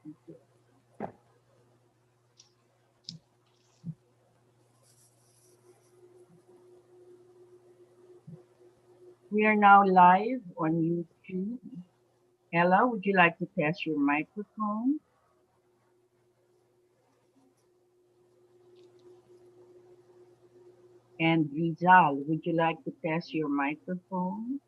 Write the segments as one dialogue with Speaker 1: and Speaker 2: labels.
Speaker 1: We are now live on YouTube. Ella, would you like to test your microphone? And Rizal, would you like to test your microphone?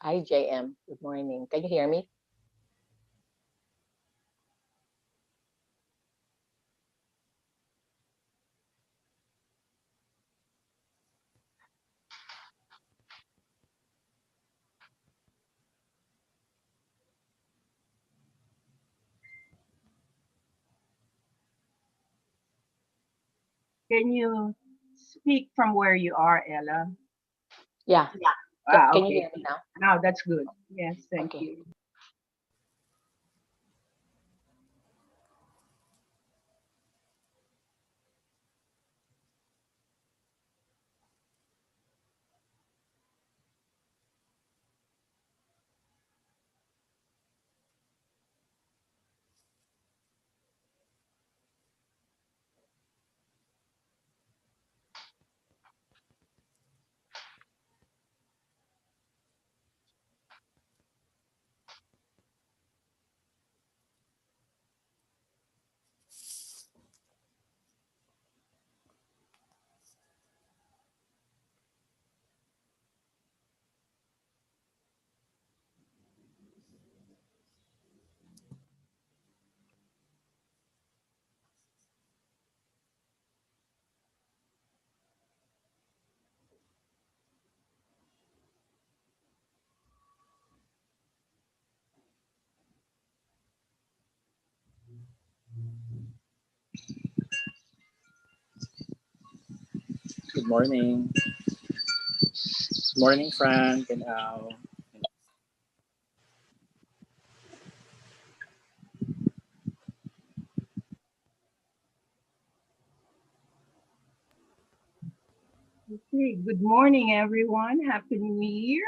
Speaker 2: Hi, JM. Good morning. Can you hear me?
Speaker 1: Can you speak from where you are, Ella?
Speaker 2: Yeah.
Speaker 1: Ah,
Speaker 2: Can you
Speaker 1: okay.
Speaker 2: hear me now?
Speaker 1: Now that's good. Yes, thank
Speaker 2: Okay.
Speaker 1: you.
Speaker 3: Good morning. Good morning, Frank and Al.
Speaker 1: Okay, good morning, everyone. Happy New Year.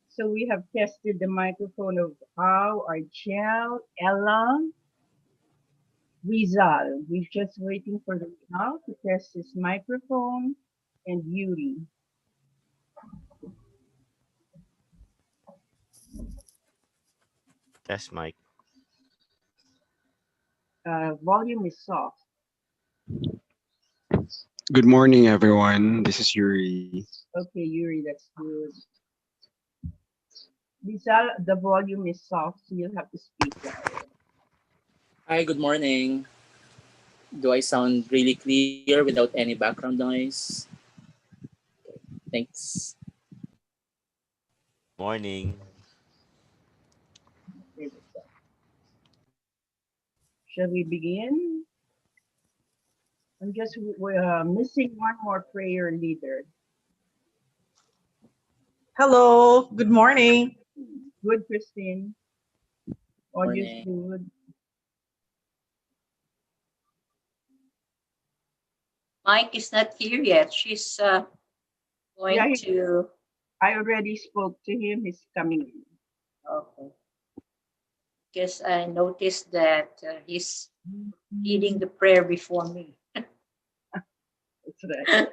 Speaker 1: So we have tested the microphone of Ao, Archel, Ella, Rizal. We're just waiting for the now to test his microphone and Yuri.
Speaker 4: Test mic.
Speaker 1: Volume is soft.
Speaker 5: Good morning, everyone. This is Yuri.
Speaker 1: Okay, Yuri, that's good. Rizal, the volume is soft, so you'll have to speak louder.
Speaker 3: Hi, good morning. Do I sound really clear without any background noise? Thanks.
Speaker 4: Morning.
Speaker 1: There we go. Shall we begin? I'm just we're missing one more prayer leader.
Speaker 6: Hello, good morning.
Speaker 1: Good, Christine. Audio's
Speaker 3: Morning.
Speaker 1: good.
Speaker 7: Mike is not here yet. She's going
Speaker 1: Yeah,
Speaker 7: to.
Speaker 1: I already spoke to him. He's coming in.
Speaker 7: Okay. Because I noticed that he's leading the prayer before me.
Speaker 1: That's right.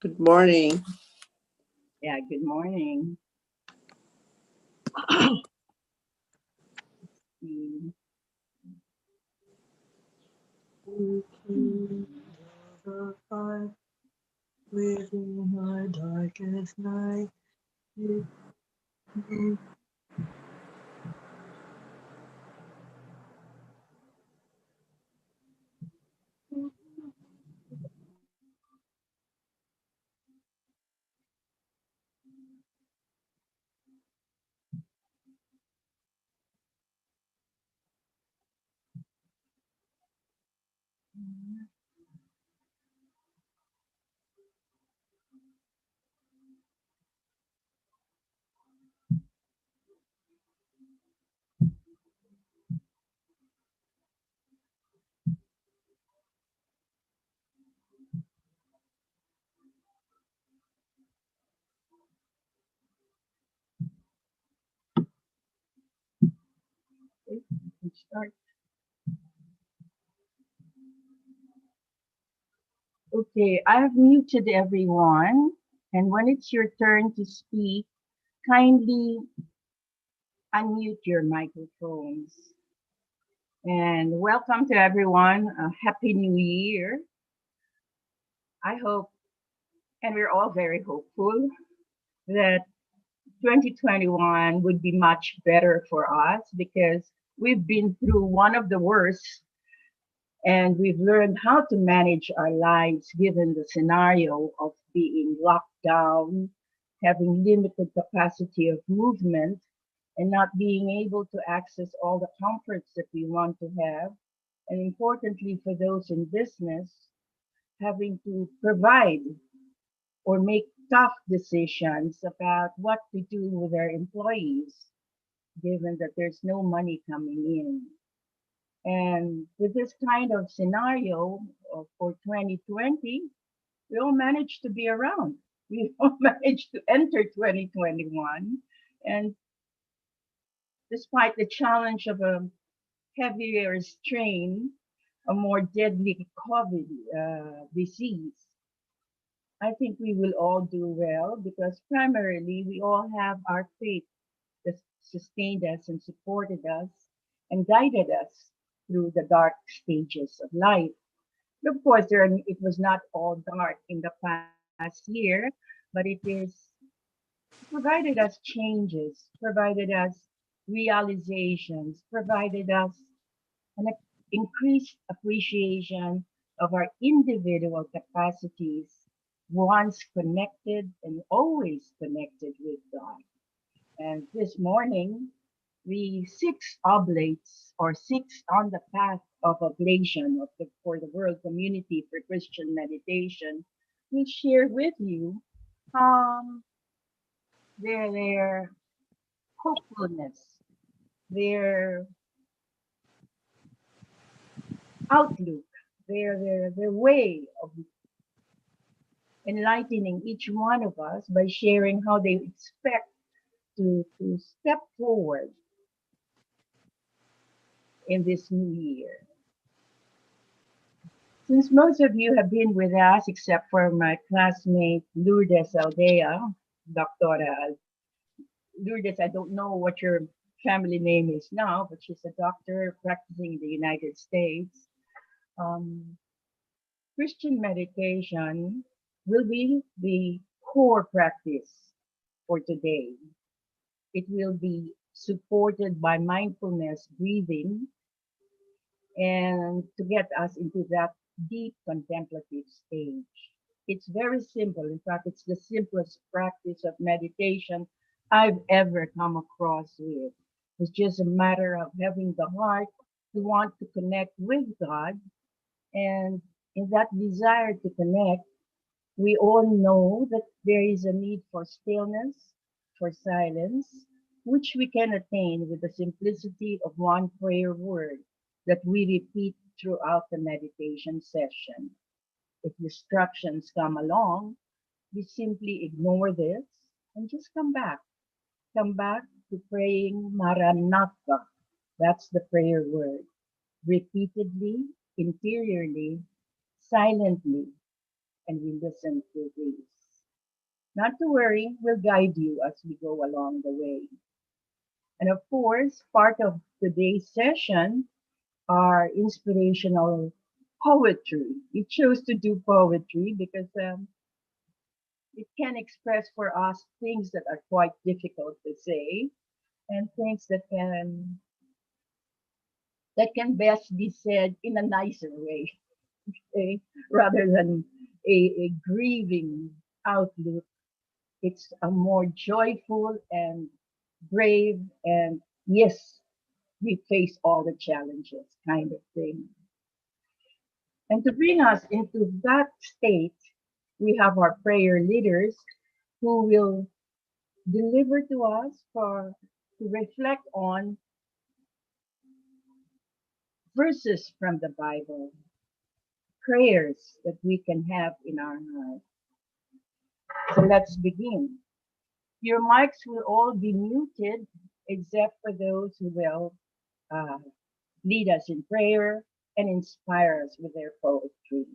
Speaker 6: Good morning.
Speaker 1: Yeah, good morning. Mm,
Speaker 6: With my darkest night. You
Speaker 1: Okay, we can start. Okay, I have muted everyone, and when it's your turn to speak, kindly unmute your microphones. And welcome to everyone. Happy New Year. I hope, and we're all very hopeful that 2021 would be much better for us because we've been through one of the worst and we've learned how to manage our lives given the scenario of being locked down, having limited capacity of movement, and not being able to access all the comforts that we want to have. And importantly, for those in business, having to provide or make tough decisions about what to do with their employees, given that there's no money coming in. And with this kind of scenario for 2020, we all managed to be around. We all managed to enter 2021. And despite the challenge of a heavier strain, a more deadly COVID disease, I think we will all do well because primarily we all have our faith that sustained us and supported us and guided us through the dark stages of life. Of course, it was not all dark in the past year, but provided us changes, provided us realizations, provided us an increased appreciation of our individual capacities, once connected and always connected with God. And this morning, we six oblates or six on the path of oblation for the world community for Christian meditation will share with you um, their hopefulness, their outlook, their way of enlightening each one of us by sharing how they expect to step forward in this new year. Since most of you have been with us, except for my classmate Lourdes Aldea, Doctora Lourdes, I don't know what your family name is now, but she's a doctor practicing in the United States. Um, Christian meditation will be the core practice for today. It will be supported by mindfulness breathing and to get us into that deep contemplative stage. It's very simple. In fact, it's the simplest practice of meditation I've ever come across with. It's just a matter of having the heart to want to connect with God. And in that desire to connect, we all know that there is a need for stillness, for silence, which we can attain with the simplicity of one prayer word that we repeat throughout the meditation session. If distractions come along, we simply ignore this and just come back. Come back to praying Maranatha. That's the prayer word. Repeatedly, interiorly, silently, and we listen to these. Not to worry, we'll guide you as we go along the way. And of course, part of today's session are inspirational poetry. We chose to do poetry because it can express for us things that are quite difficult to say and things that can best be said in a nicer way, okay, rather than a grieving outlook. It's a more joyful and brave and yes, we face all the challenges kind of thing. And to bring us into that state, we have our prayer leaders who will deliver to us for to reflect on verses from the Bible, prayers that we can have in our heart. So let's begin. Your mics will all be muted except for those who will uh, lead us in prayer and inspire us with their poetry.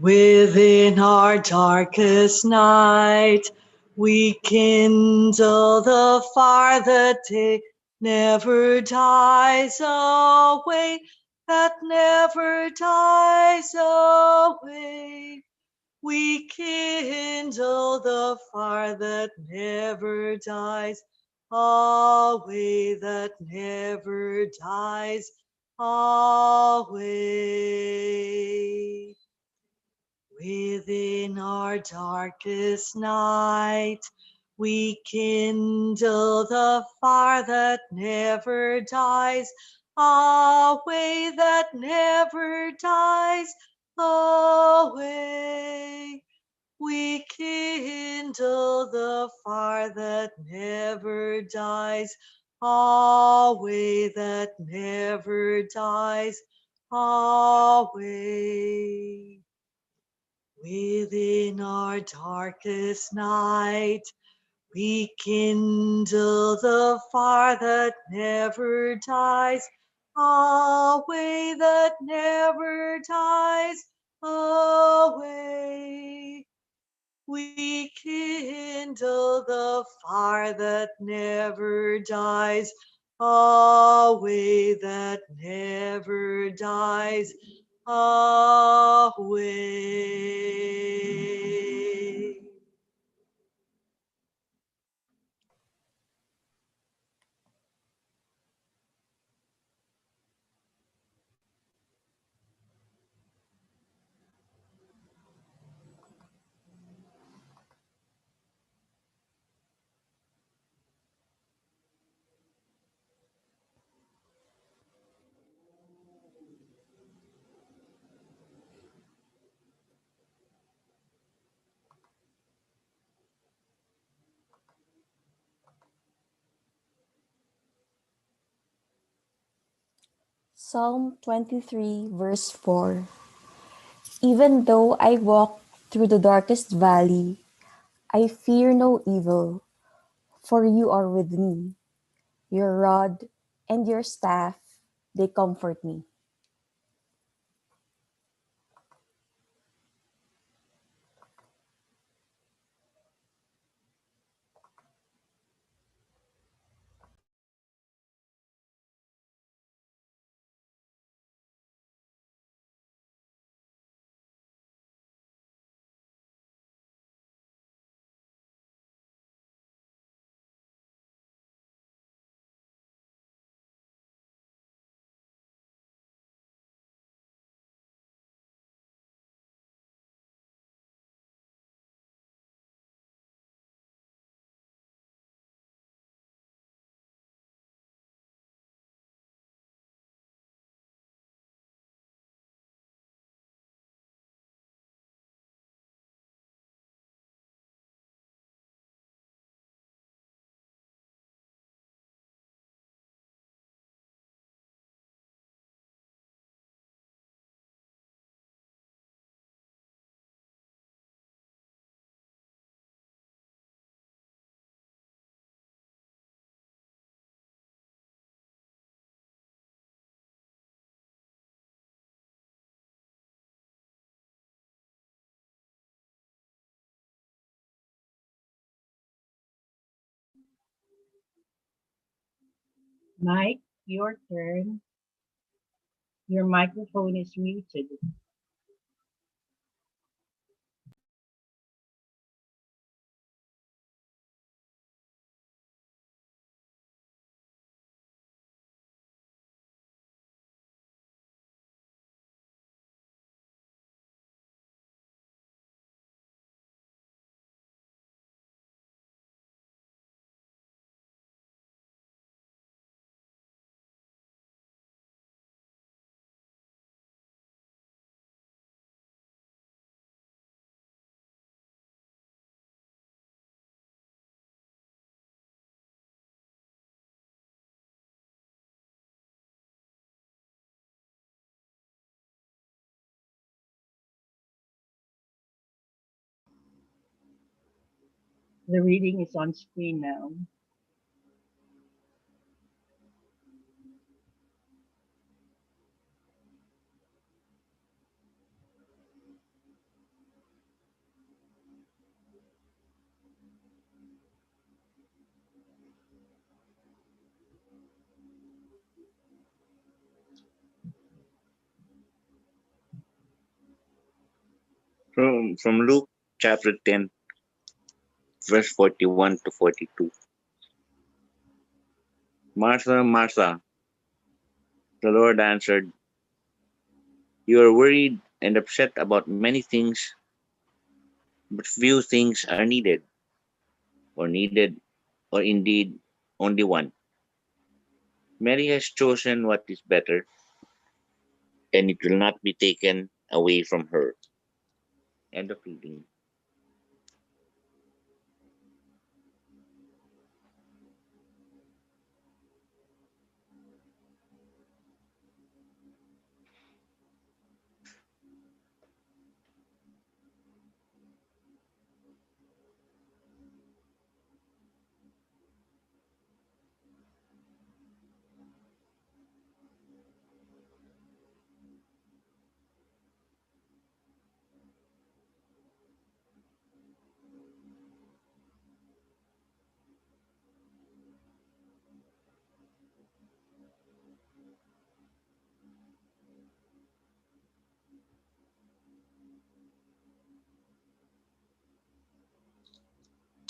Speaker 6: Within our darkest night, we kindle the fire that never dies away, that never dies away. We kindle the fire that never dies away, that never dies away. Within our darkest night, we kindle the fire that never dies away, that never dies away. We kindle the fire that never dies away, that never dies away. Within our darkest night, we kindle the fire that never dies away, that never dies away. We kindle the fire that never dies away, that never dies away.
Speaker 4: Psalm 23, verse 4. Even though I walk through the darkest valley, I fear no evil, for you are with me. Your rod and your staff, they comfort me.
Speaker 1: Mike, your turn. Your microphone is muted. The reading is on screen now.
Speaker 8: From Luke chapter 10, verse 41 to 42. Martha, Martha, the Lord answered, you are worried and upset about many things, but few things are needed, or indeed only one. Mary has chosen what is better, and it will not be taken away from her. End of reading.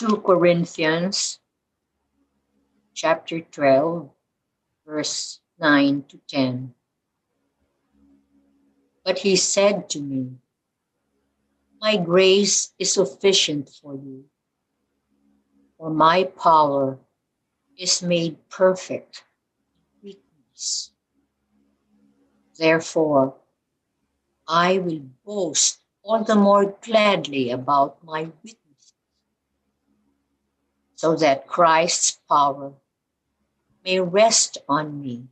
Speaker 7: Two Corinthians chapter 12, verse 9 to 10. But he said to me, my grace is sufficient for you, for my power is made perfect in weakness. Therefore, I will boast all the more gladly about my weakness, so that Christ's power may rest on me.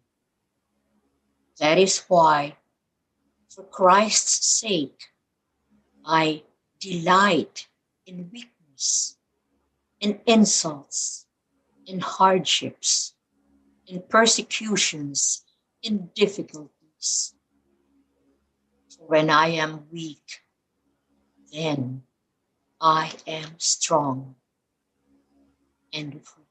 Speaker 7: That is why, for Christ's sake, I delight in weakness, in insults, in hardships, in persecutions, in difficulties. For when I am weak, then I am strong. End of reading.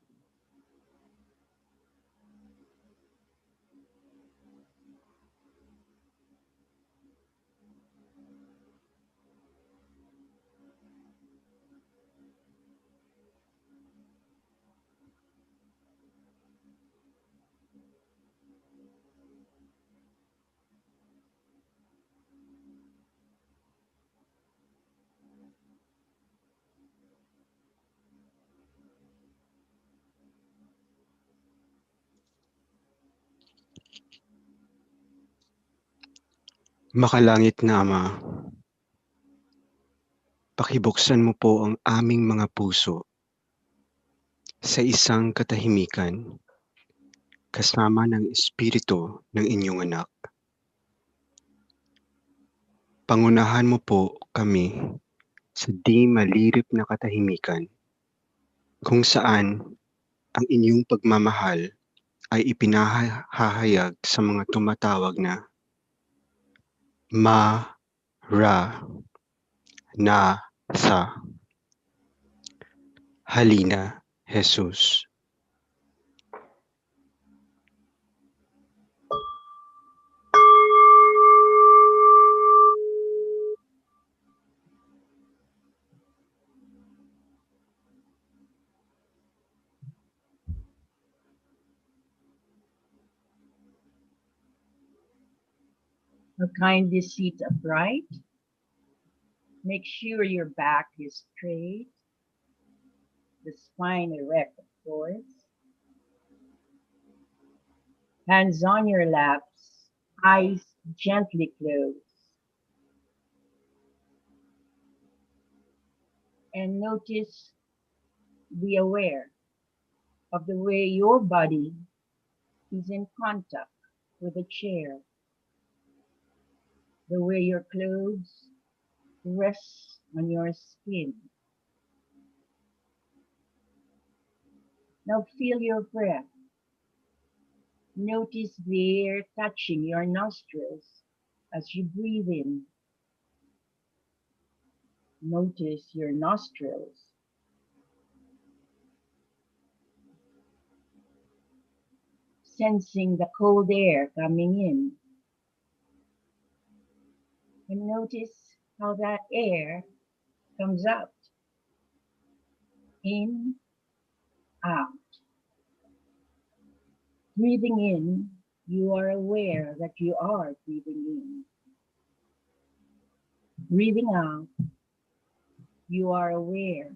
Speaker 5: Makalangit na Ama, pakibuksan mo po ang aming mga puso sa isang katahimikan kasama ng Espiritu ng inyong anak. Pangunahan mo po kami sa di malirip na katahimikan kung saan ang inyong pagmamahal ay ipinahahayag sa mga tumatawag na Ma-ra-na sa Halina, Jesus.
Speaker 1: Or kindly sit upright. Make sure your back is straight, the spine erect, of course. Hands on your laps, eyes gently closed. And notice, be aware of the way your body is in contact with the chair, the way your clothes rest on your skin. Now feel your breath. Notice the air touching your nostrils as you breathe in. Notice your nostrils. Sensing the cold air coming in. And notice how that air comes out, in, out. Breathing in, you are aware that you are breathing in. Breathing out, you are aware.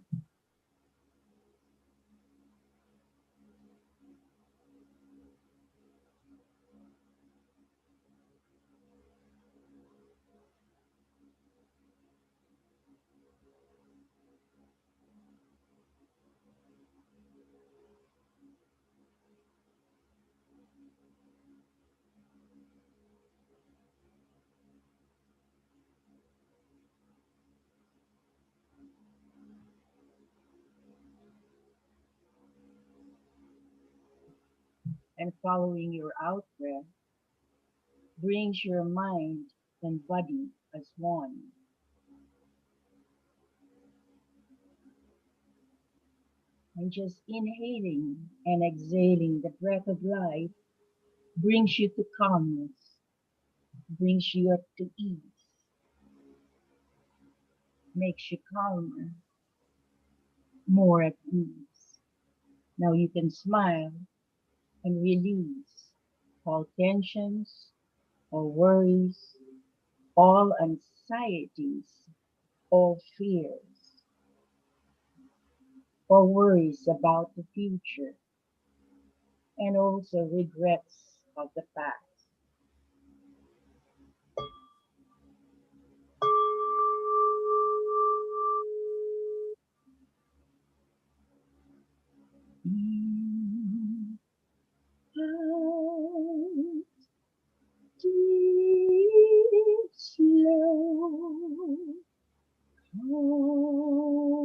Speaker 1: And following your out breath brings your mind and body as one. And just inhaling and exhaling the breath of life brings you to calmness, brings you up to ease, makes you calmer, more at ease. Now you can smile and release all tensions, all worries, all anxieties, all fears, all worries about the future, and also regrets of the past. In, out, deep, slow, calming,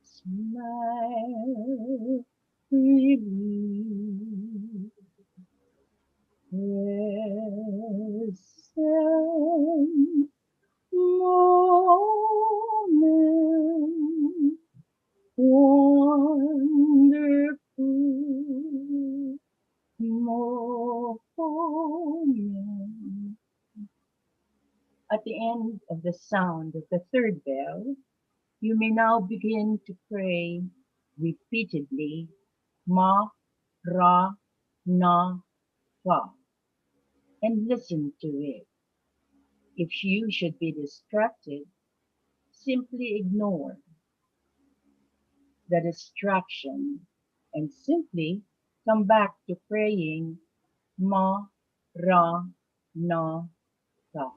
Speaker 1: smile, relief, present moment, wonderful moment. At the end of the sound of the third bell, you may now begin to pray repeatedly, Ma, Ra, Na, Fa, and listen to it. If you should be distracted, simply ignore the distraction and simply come back to praying Ma, Ra, Na, Fa.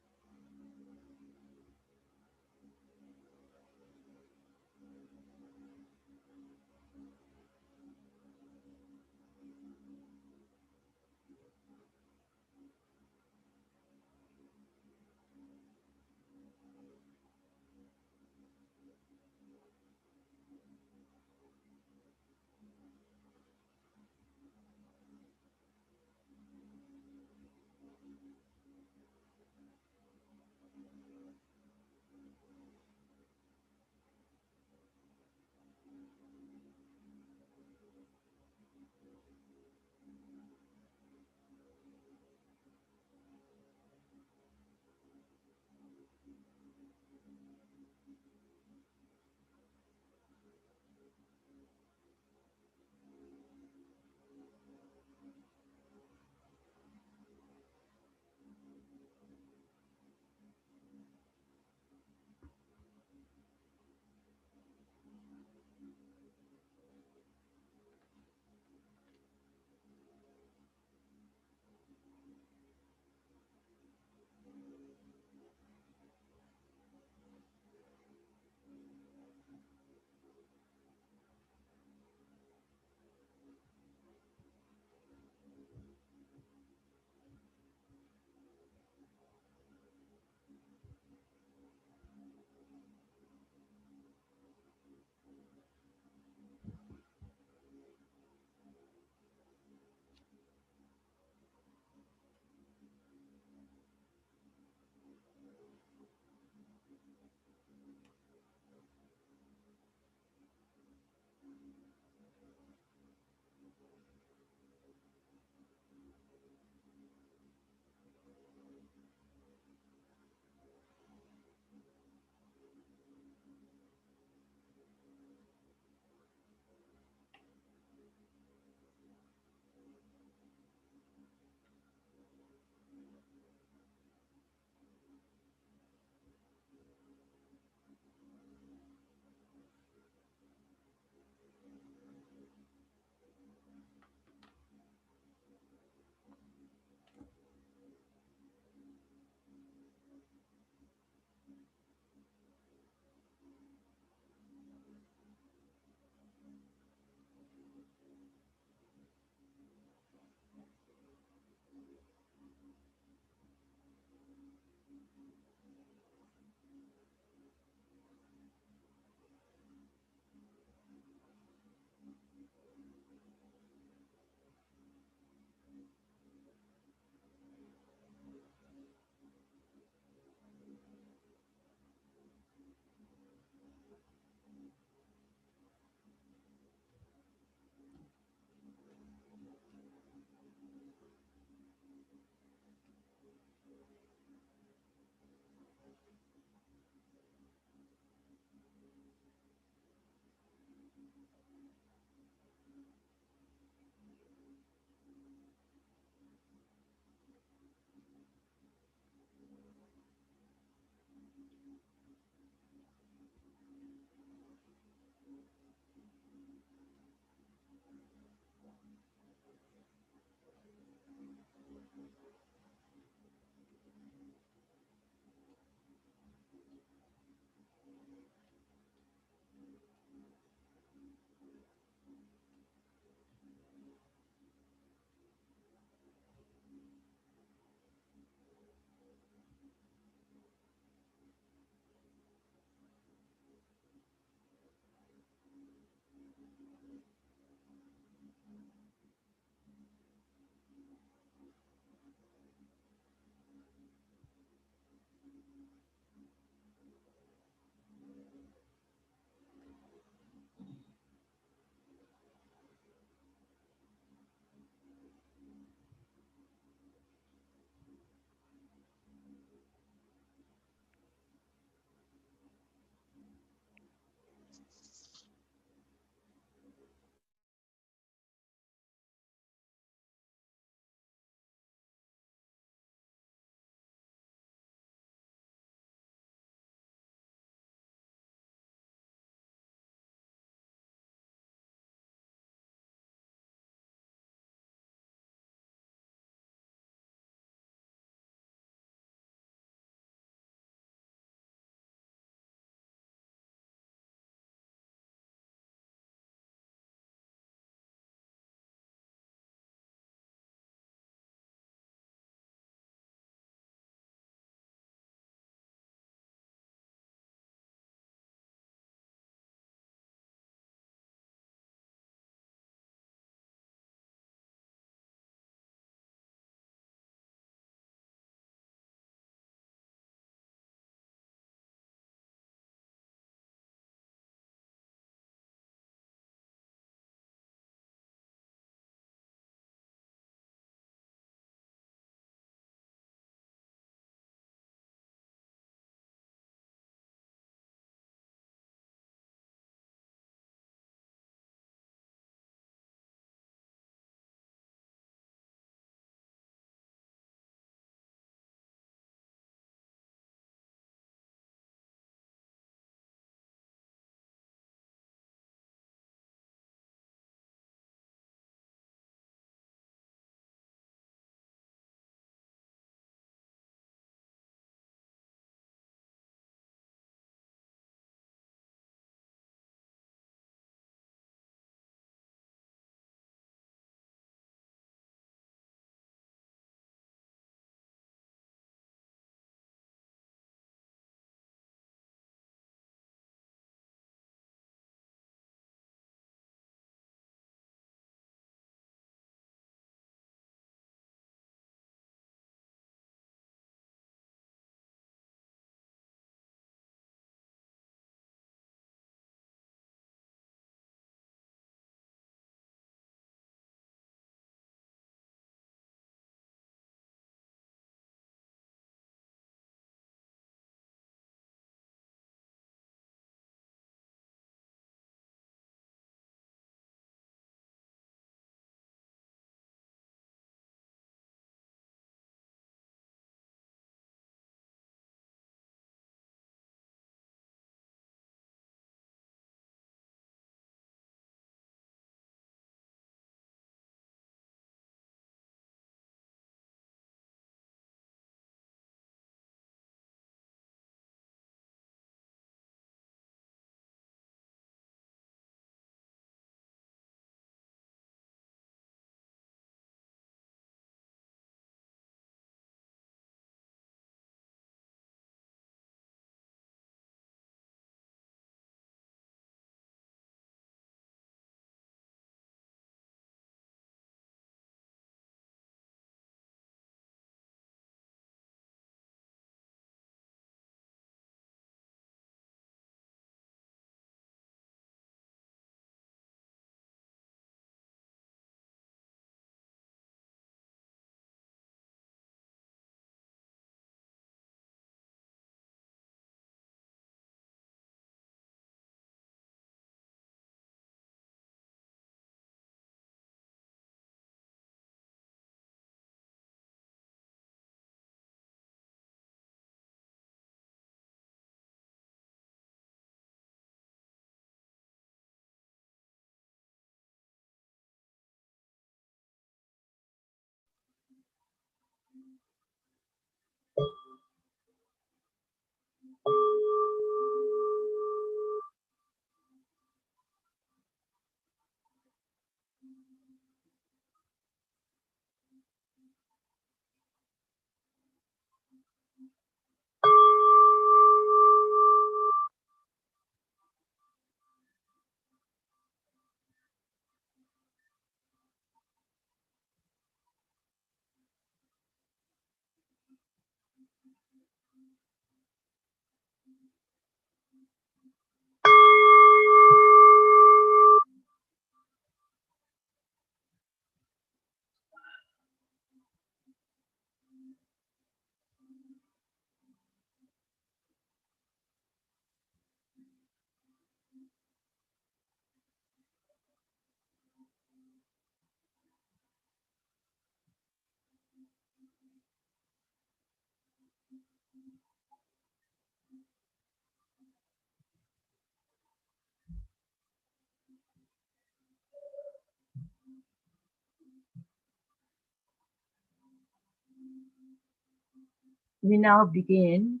Speaker 1: We now begin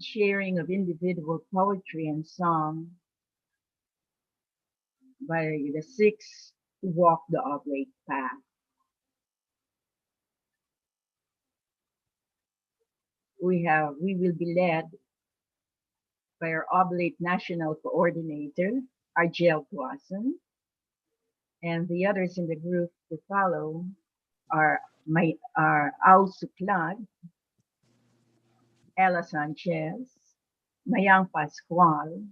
Speaker 1: sharing of individual poetry and song by the six who walk the oblate path. We will be led by our Oblate National Coordinator, Argel Guason, and the others in the group to follow are Al Suklad, Ella Sanchez, Mayang Pascual,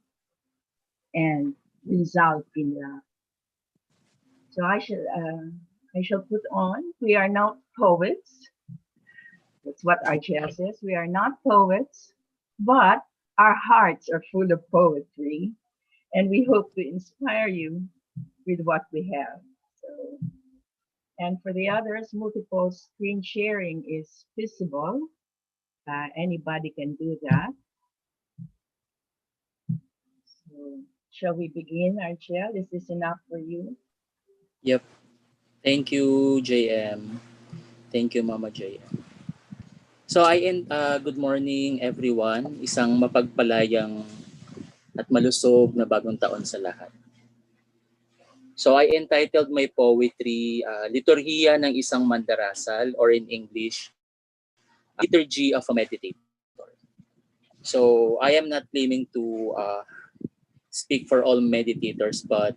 Speaker 1: and Rizal Pinla. So I shall put on. We are not poets. That's what Argel says. We are not poets, but our hearts are full of poetry, and we hope to inspire you with what we have. So, and for the others, multiple screen sharing is visible. Anybody can do that. So, shall we begin, Archel? Is this enough for you?
Speaker 3: Yep. Thank you, JM. Thank you, Mama JM. So good morning everyone. Isang mapagpalayang at malusog na bagong taon sa lahat. So I entitled my poetry Liturhiya ng isang Mandarasal, or in English, Liturgy of a Meditator. So I am not claiming to speak for all meditators, but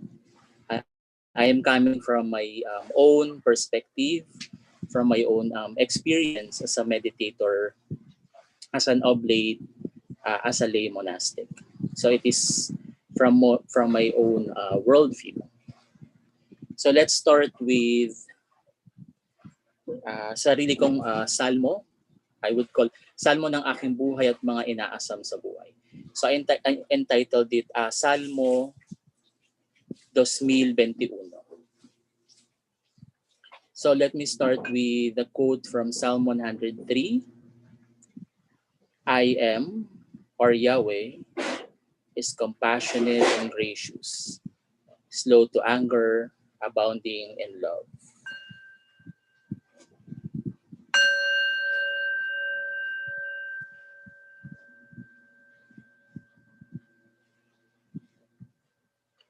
Speaker 3: I am coming from my own perspective, from my own experience as a meditator, as an oblate, as a lay monastic. So it is from my own worldview. So let's start with sarili kong salmo. I would call salmo ng aking buhay at mga inaasam sa buhay. So I entitled it Salmo 2021. So let me start with the quote from Psalm 103. I am, or Yahweh, is compassionate and gracious, slow to anger, abounding in love.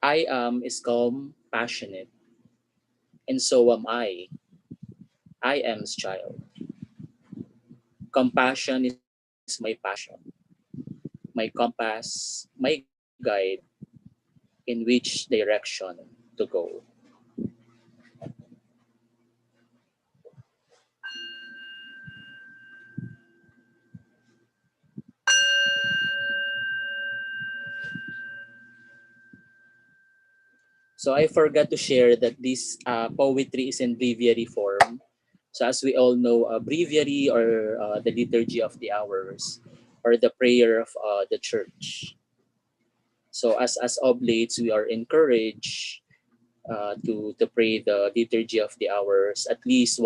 Speaker 3: I am is calm, passionate, and so am I. I am's child. Compassion is my passion, my compass, my guide in which direction to go. So I forgot to share that this poetry is in breviary form. So as we all know, a breviary, or the liturgy of the hours, or the prayer of the church. So as oblates, we are encouraged to pray the liturgy of the hours at least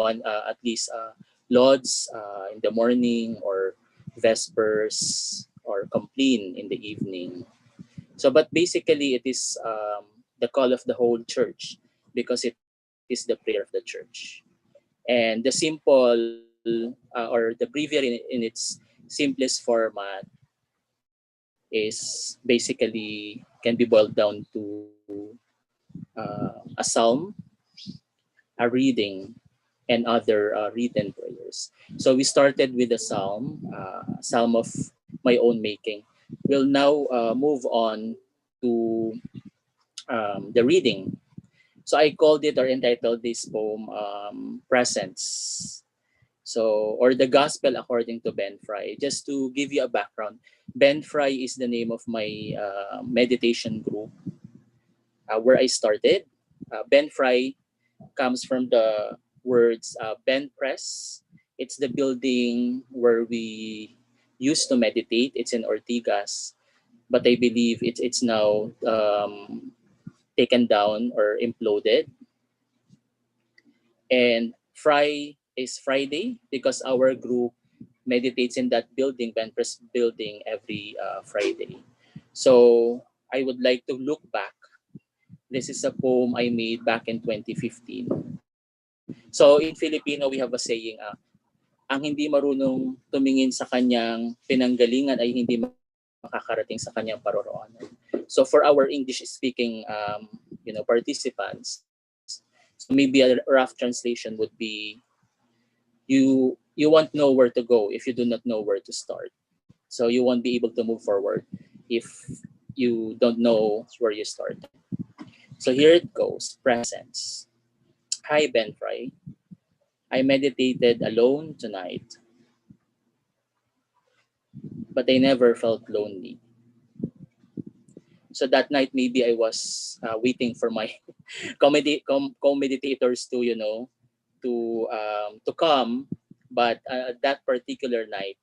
Speaker 3: lauds in the morning, or vespers, or compline in the evening. So but basically it is the call of the whole church, because it is the prayer of the church. And the simple or the breviary in its simplest format is basically can be boiled down to a psalm, a reading, and other written prayers. So we started with a psalm of my own making. We'll now move on to the reading. So I called it, or entitled this poem, Presence. So, or the Gospel according to Ben Fry. Just to give you a background, Ben Fry is the name of my meditation group where I started. Ben Fry comes from the words Ben Press. It's the building where we used to meditate. It's in Ortigas, but I believe it's now taken down or imploded. And Fry is Friday because our group meditates in that building, Benpress building, every Friday. So I would like to look back. This is a poem I made back in 2015. So in Filipino, we have a saying, ang hindi marunong tumingin sa kanyang pinanggalingan ay hindi makakarating sa kanyang paroroonan. So for our English speaking participants, so maybe a rough translation would be you won't know where to go if you do not know where to start. So you won't be able to move forward if you don't know where you started. So here it goes, presence. Hi Ben Fry. I meditated alone tonight, but I never felt lonely. So that night, maybe I was waiting for my co-meditators to to come, but that particular night,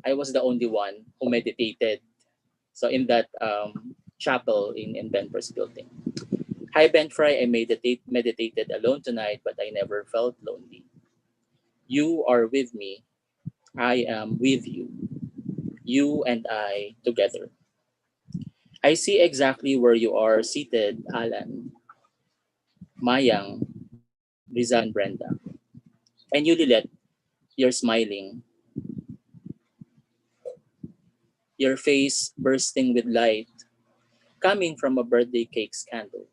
Speaker 3: I was the only one who meditated. So in that chapel in Benford's building. Hi Ben Fry, I meditated alone tonight, but I never felt lonely. You are with me. I am with you. You and I together. I see exactly where you are seated, Alan, Mayang, Rizal, and Brenda. And you, Lilette, you're smiling, your face bursting with light coming from a birthday cake's candle.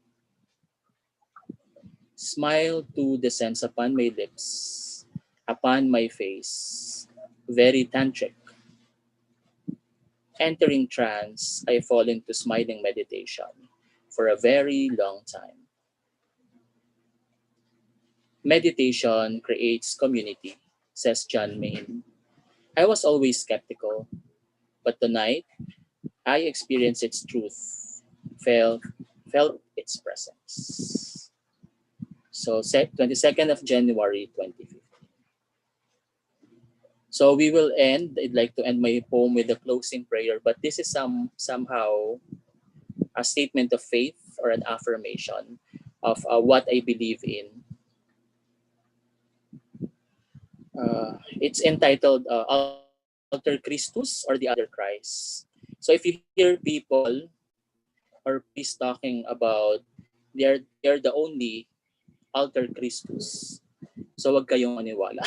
Speaker 3: Smile to descends upon my lips, upon my face, very tantric. Entering trance, I fall into smiling meditation for a very long time. Meditation creates community, says John Main. I was always skeptical, but tonight I experienced its truth, felt its presence. So 22nd of January 2015. So we will end. I'd like to end my poem with a closing prayer, but this is somehow a statement of faith or an affirmation of what I believe in. It's entitled Alter Christus or the Other Christ. So if you hear people or priests talking about they're the only Alter Christus, so wag kayong maniwala.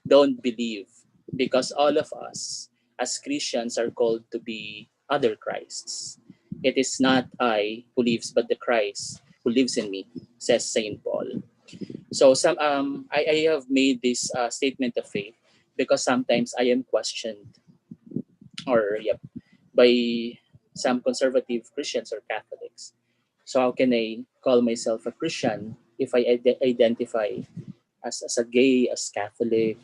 Speaker 3: Don't believe, because all of us as Christians are called to be other Christs. It is not I who lives, but the Christ who lives in me, says Saint Paul. So I have made this statement of faith because sometimes I am questioned or by some conservative Christians or Catholics. So how can I call myself a Christian if I identify as a gay, as Catholic,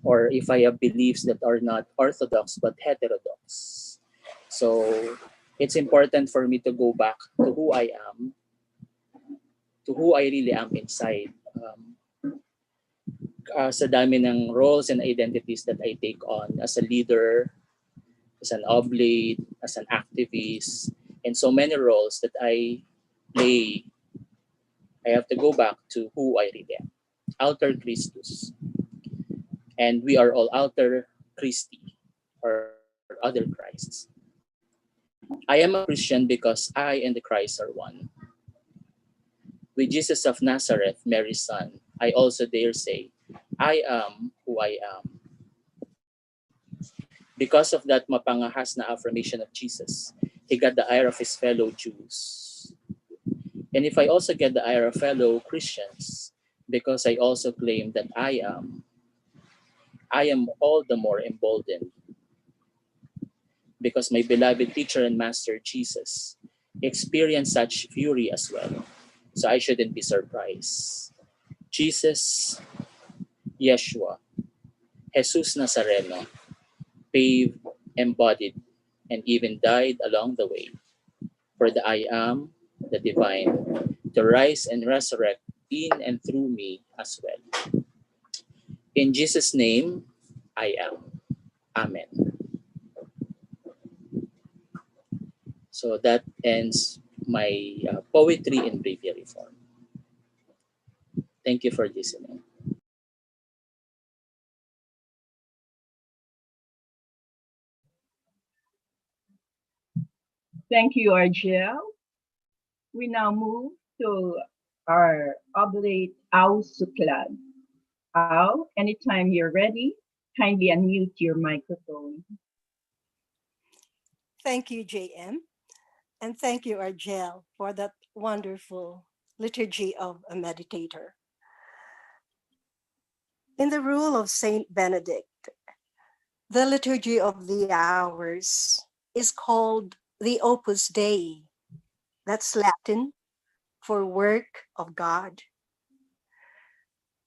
Speaker 3: or if I have beliefs that are not orthodox but heterodox? So it's important for me to go back to who I am, to who I really am inside. Sa dami ng roles and identities that I take on as a leader, as an oblate, as an activist, and so many roles that I play, I have to go back to who I really am. Alter Christus. And we are all Alter Christi, or other Christs. I am a Christian because I and the Christ are one. With Jesus of Nazareth, Mary's son, I also dare say, I am who I am. Because of that mapangahas na affirmation of Jesus, he got the ire of his fellow Jews. And if I also get the ire of fellow Christians, because I also claim that I am all the more emboldened because my beloved teacher and master Jesus experienced such fury as well. So I shouldn't be surprised. Jesus, Yeshua, Jesus Nazareno, paved, embodied, and even died along the way for the I am, the divine, to rise and resurrect in and through me as well. In Jesus' name, I am. Amen. So that ends my poetry in breviary form. Thank you for listening.
Speaker 1: Thank you, Argel. We now move to our oblate Ausuklad. Al, anytime you're ready, kindly unmute your microphone.
Speaker 9: Thank you, JM, and thank you, Argel, for that wonderful liturgy of a meditator. In the rule of Saint Benedict, the liturgy of the hours is called the Opus Dei. That's Latin for work of God.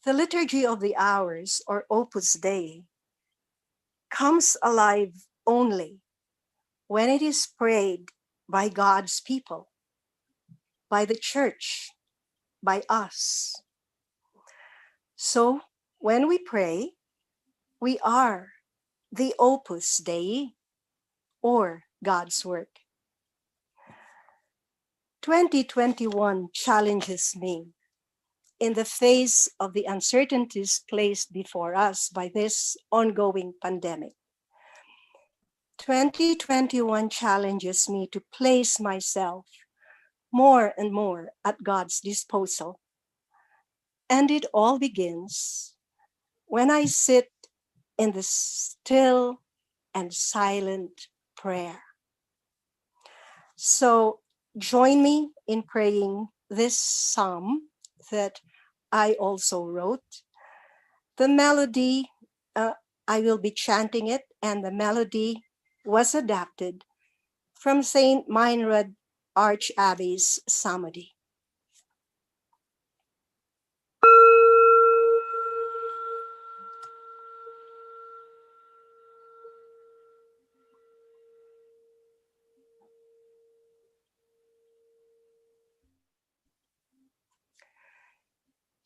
Speaker 9: The liturgy of the hours, or Opus Dei, comes alive only when it is prayed by God's people, by the church, by us. So when we pray, we are the Opus Dei, or God's work. 2021 challenges me in the face of the uncertainties placed before us by this ongoing pandemic. 2021 challenges me to place myself more and more at God's disposal. And it all begins when I sit in the still and silent prayer. So join me in praying this psalm that I also wrote. The melody, I will be chanting it, and the melody was adapted from St. Meinrad Archabbey's Psalmody.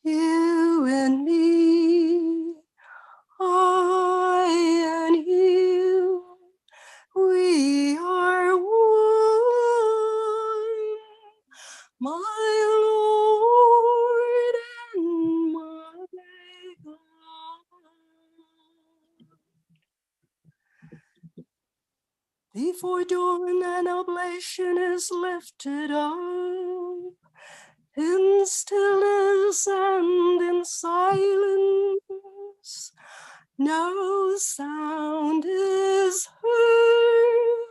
Speaker 9: You and me, I and you, we are one, my Lord and my God. Before dawn an oblation is lifted up, in stillness and in silence, no sound is heard,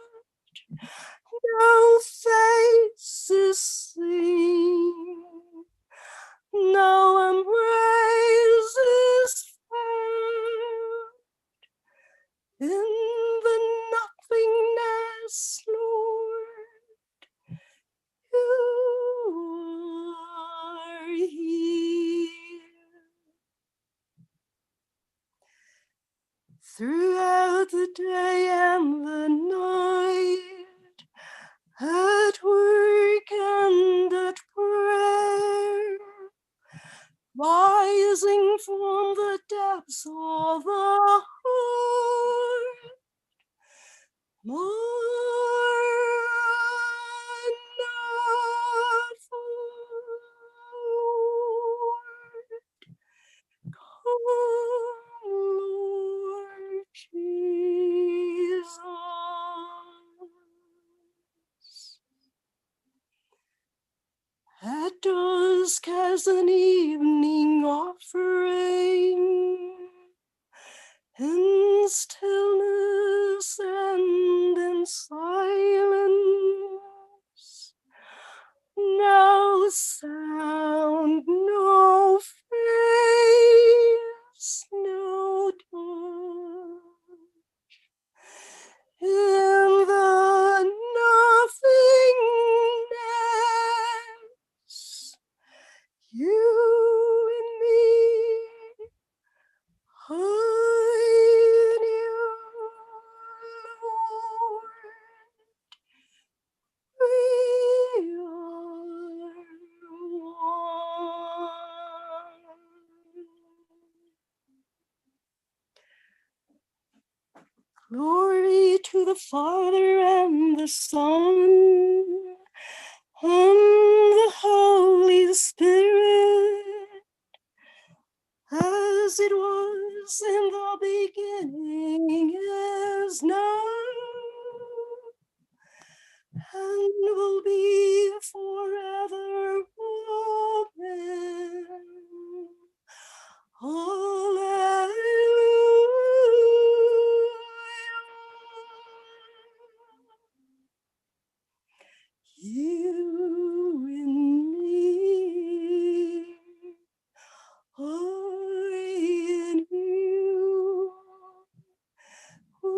Speaker 9: no face is seen, no embrace is felt. In the nothingness, Lord, you are here. Throughout the day and the night, at work and at prayer, rising from the depths of the heart, Lord Jesus. At dusk as an evening offering, in stillness and in silence, no sound, no face, no touch. In the nothingness, you and me, I and you, Lord, we are one. Glory to the Father and the Son and the Holy Spirit, as it was in the beginning, is now, and will be forever. Amen.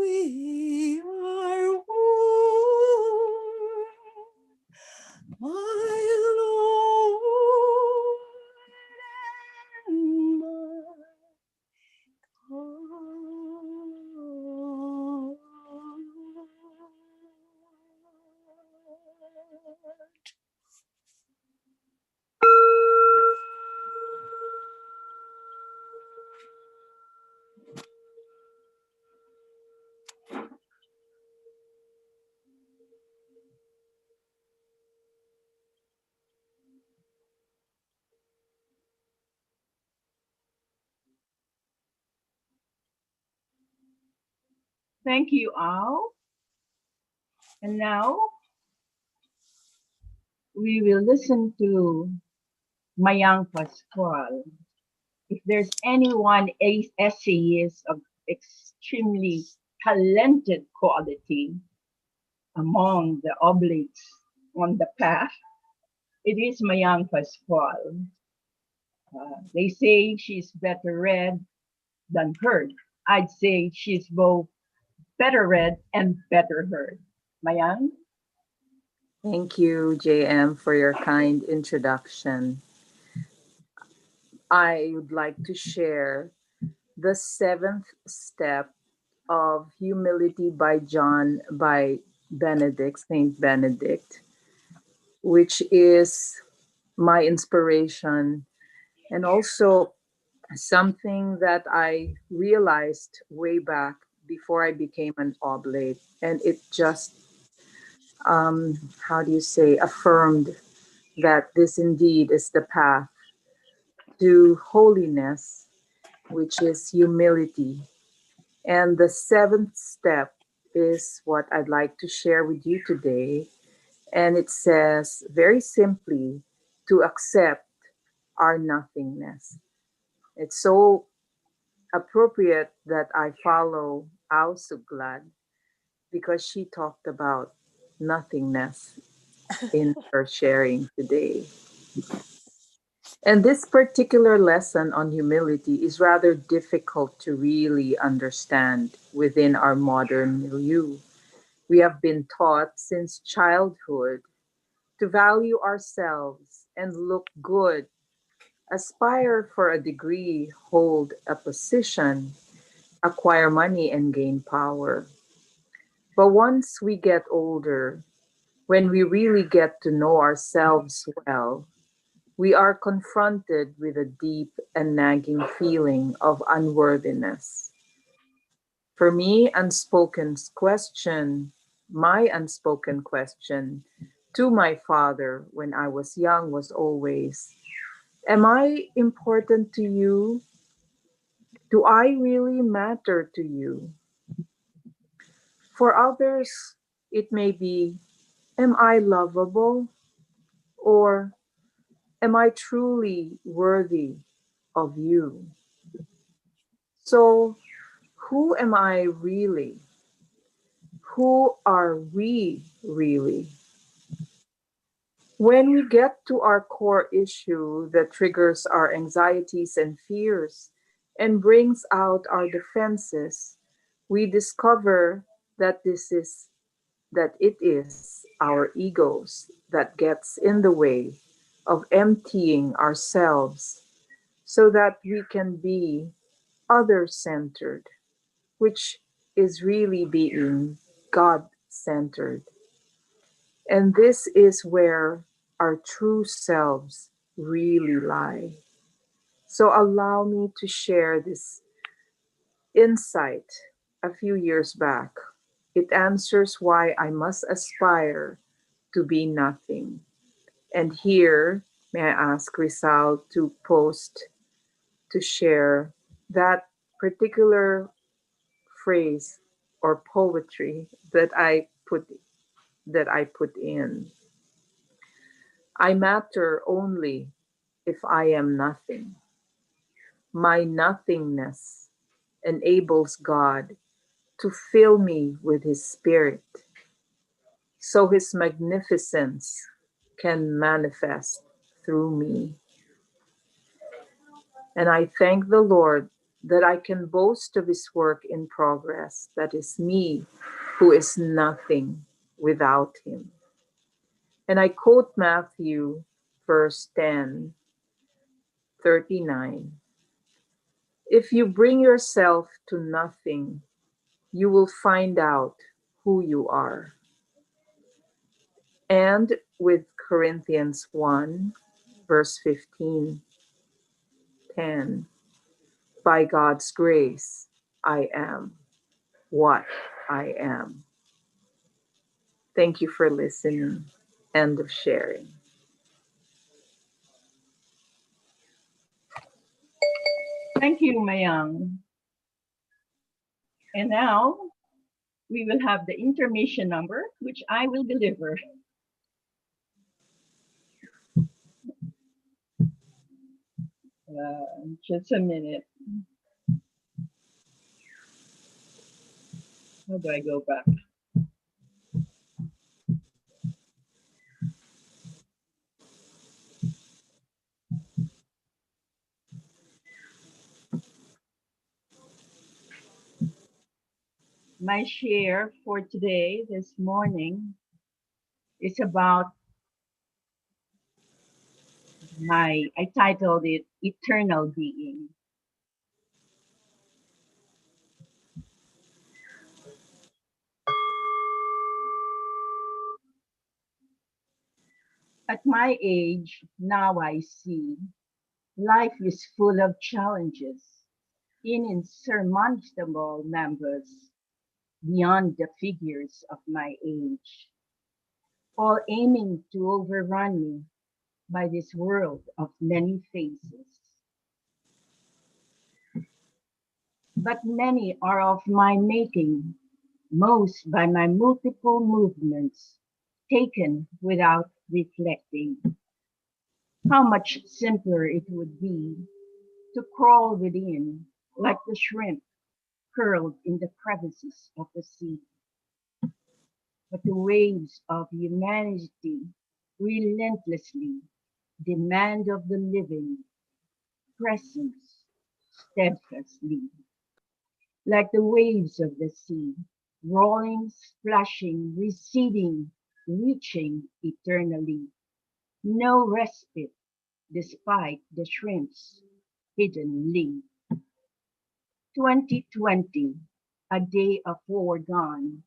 Speaker 6: we are one, my Lord and my God.
Speaker 1: Thank you all. And now we will listen to Mayang Pascual. If there's anyone essayist of extremely talented quality among the oblates on the path, it is Mayang Pascual. They say she's better read than heard. I'd say she's both better read and better heard. Mayang?
Speaker 10: Thank you, JM, for your kind introduction. I would like to share the seventh step of humility by Benedict, Saint Benedict, which is my inspiration and also something that I realized way back before I became an oblate. And it just, how do you say, affirmed that this indeed is the path to holiness, which is humility. And the seventh step is what I'd like to share with you today. And it says very simply to accept our nothingness. It's so appropriate that I follow Ao Suglad because she talked about nothingness in her sharing today. And this particular lesson on humility is rather difficult to really understand within our modern milieu. We have been taught since childhood to value ourselves and look good, aspire for a degree, hold a position, acquire money, and gain power. But once we get older, when we really get to know ourselves well, we are confronted with a deep and nagging feeling of unworthiness. For me, my unspoken question to my father when I was young was always, am I important to you? Do I really matter to you? For others, it may be, am I lovable? Or am I truly worthy of you? So, who am I really? Who are we really? When we get to our core issue that triggers our anxieties and fears and brings out our defenses, we discover that it is our egos that gets in the way of emptying ourselves so that we can be other centered, which is really being God centered. And this is where our true selves really lie. So allow me to share this insight a few years back. It answers why I must aspire to be nothing. And here, may I ask Rizal to post to share that particular phrase or poetry that I put in. I matter only if I am nothing. My nothingness enables God to fill me with His Spirit so His magnificence can manifest through me. And I thank the Lord that I can boast of his work in progress, that is me, who is nothing without him. And I quote Matthew verse 10, 39. If you bring yourself to nothing, you will find out who you are. And with Corinthians 1, verse 15, 10, by God's grace, I am what I am. Thank you for listening. End of sharing.
Speaker 1: Thank you, Mayang. And now we will have the intermission number, which I will deliver. Just a minute. How do I go back? My share for today, this morning, is about I titled it Eternal Being. At my age, now I see life is full of challenges, insurmountable numbers beyond the figures of my age, all aiming to overrun me by this world of many faces. But many are of my making, most by my multiple movements, taken without reflecting. How much simpler it would be to crawl within like the shrimp curled in the crevices of the sea. But the waves of humanity relentlessly demand of the living presence steadfastly, like the waves of the sea, rolling, splashing, receding, reaching eternally. No respite despite the shrimp's hidden lee. 2020, a day of foregone,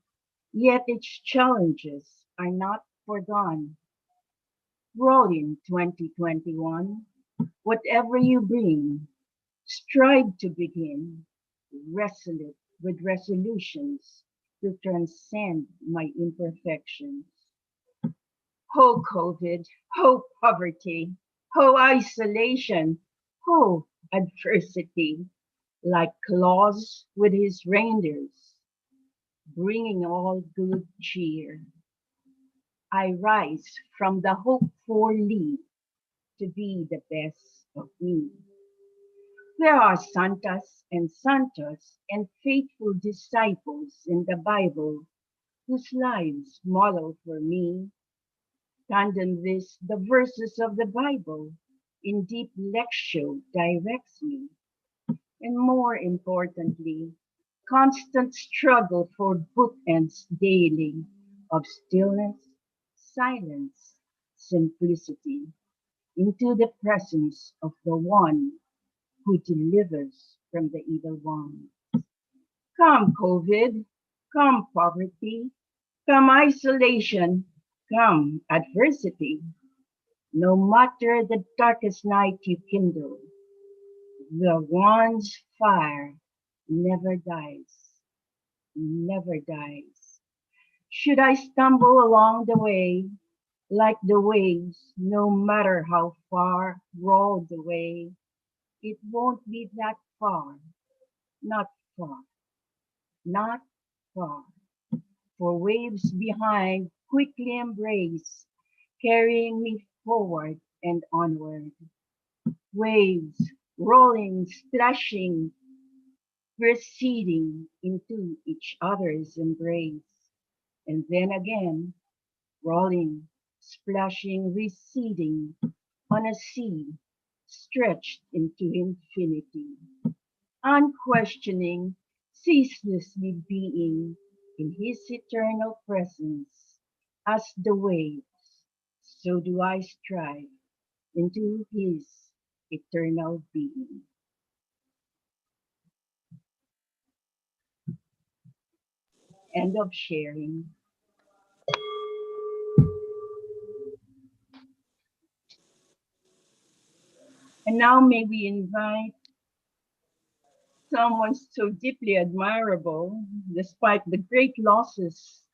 Speaker 1: yet its challenges are not forgone. Roll in 2021, whatever you bring, strive to begin, resolute with resolutions to transcend my imperfections. Ho COVID, ho poverty, ho isolation, ho adversity, like Claus with his reindeers, bringing all good cheer. I rise from the hoped for lead to be the best of me. There are santas and santos and faithful disciples in the Bible whose lives model for me. Tandem this, the verses of the Bible in deep lecture directs me. And more importantly, constant struggle for bookends daily of stillness, silence, simplicity, into the presence of the one who delivers from the evil one. Come, COVID, come, poverty, come, isolation, come, adversity. No matter the darkest night you kindle, the one's fire never dies, never dies. Should I stumble along the way, like the waves, no matter how far roll the way, it won't be that far, not far, not far. For waves behind quickly embrace, carrying me forward and onward. Waves rolling, splashing, receding into each other's embrace. And then again, rolling, splashing, receding on a sea stretched into infinity. unquestioning, ceaselessly being in His eternal presence. As the waves, so do I strive into His eternal being. End of sharing. And now may we invite someone so deeply admirable, despite the great losses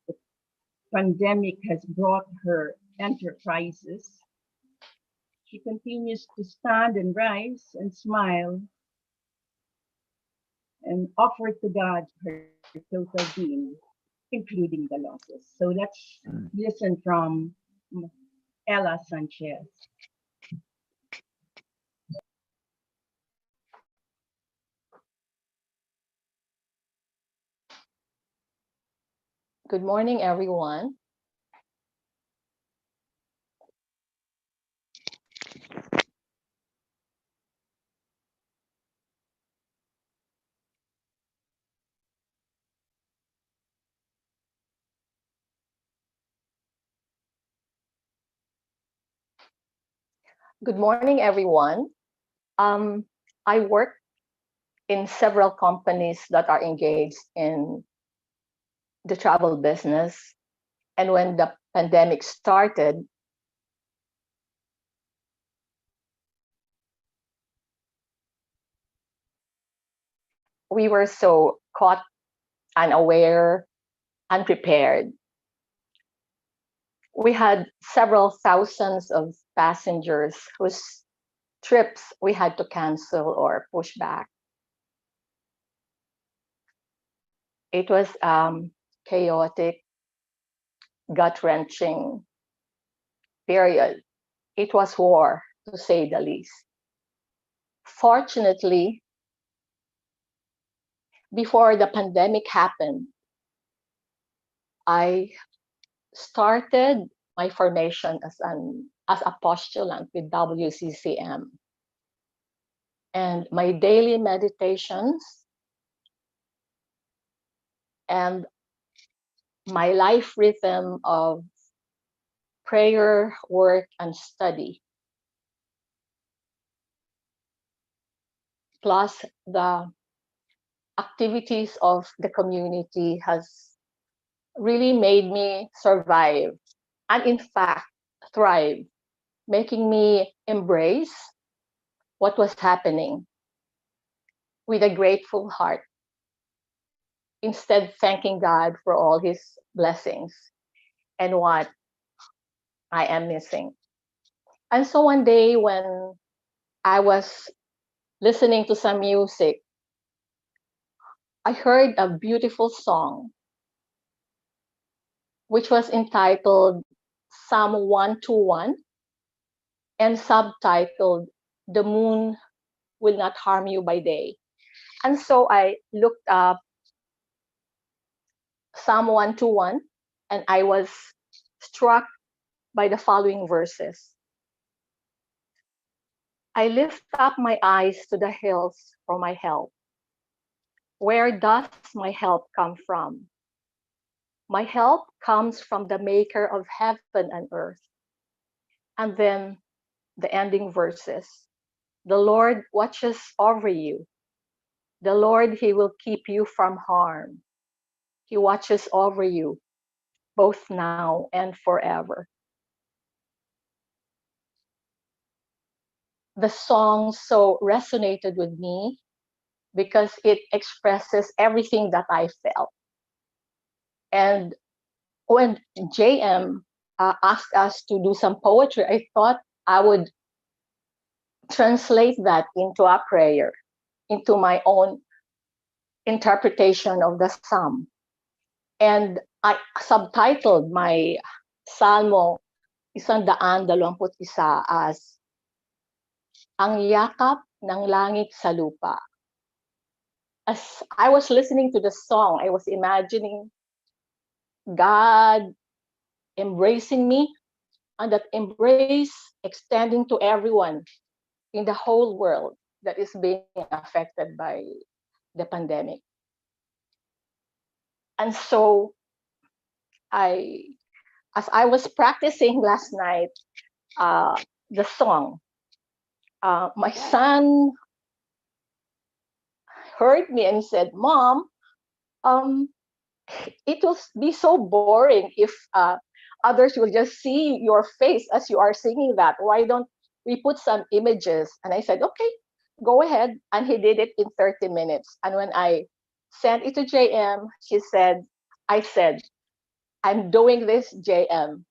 Speaker 1: the pandemic has brought her enterprises. She continues to stand and rise and smile and offer to God her total being, including the losses. So let's listen from Ella Sanchez.
Speaker 2: Good morning, everyone. Good morning, everyone. I work in several companies that are engaged in the travel business. And when the pandemic started, we were so caught unaware, unprepared. We had several thousands of passengers whose trips we had to cancel or push back. It was chaotic, gut-wrenching period. It was war, to say the least. Fortunately, before the pandemic happened, I started my formation as a postulant with WCCM. And my daily meditations and my life rhythm of prayer, work, and study, plus the activities of the community has really made me survive and in fact thrive, making me embrace what was happening with a grateful heart, instead thanking God for all his blessings and what I am missing. And so one day when I was listening to some music, I heard a beautiful song which was entitled Psalm 121 and subtitled The Moon Will Not Harm You by Day. And so I looked up Psalm 121 and I was struck by the following verses. I lift up my eyes to the hills for my help. Where does my help come from? My help comes from the maker of heaven and earth. And then the ending verses. The Lord watches over you. The Lord, he will keep you from harm. He watches over you both now and forever. The song so resonated with me because it expresses everything that I felt. And when JM asked us to do some poetry, I thought I would translate that into a prayer, into my own interpretation of the psalm. And I subtitled my Salmo 121 as Ang Yakap ng Langit sa Lupa. As I was listening to the song, I was imagining God embracing me, and that embrace extending to everyone in the whole world. that is being affected by the pandemic. And so I, as I was practicing last night, the song, my son heard me and said, "Mom, um, it will be so boring if others will just see your face as you are singing that. Why don't we put some images?" And I said, "Okay, go ahead." And he did it in 30 minutes. And when I sent it to JM, I said, "I'm doing this, JM,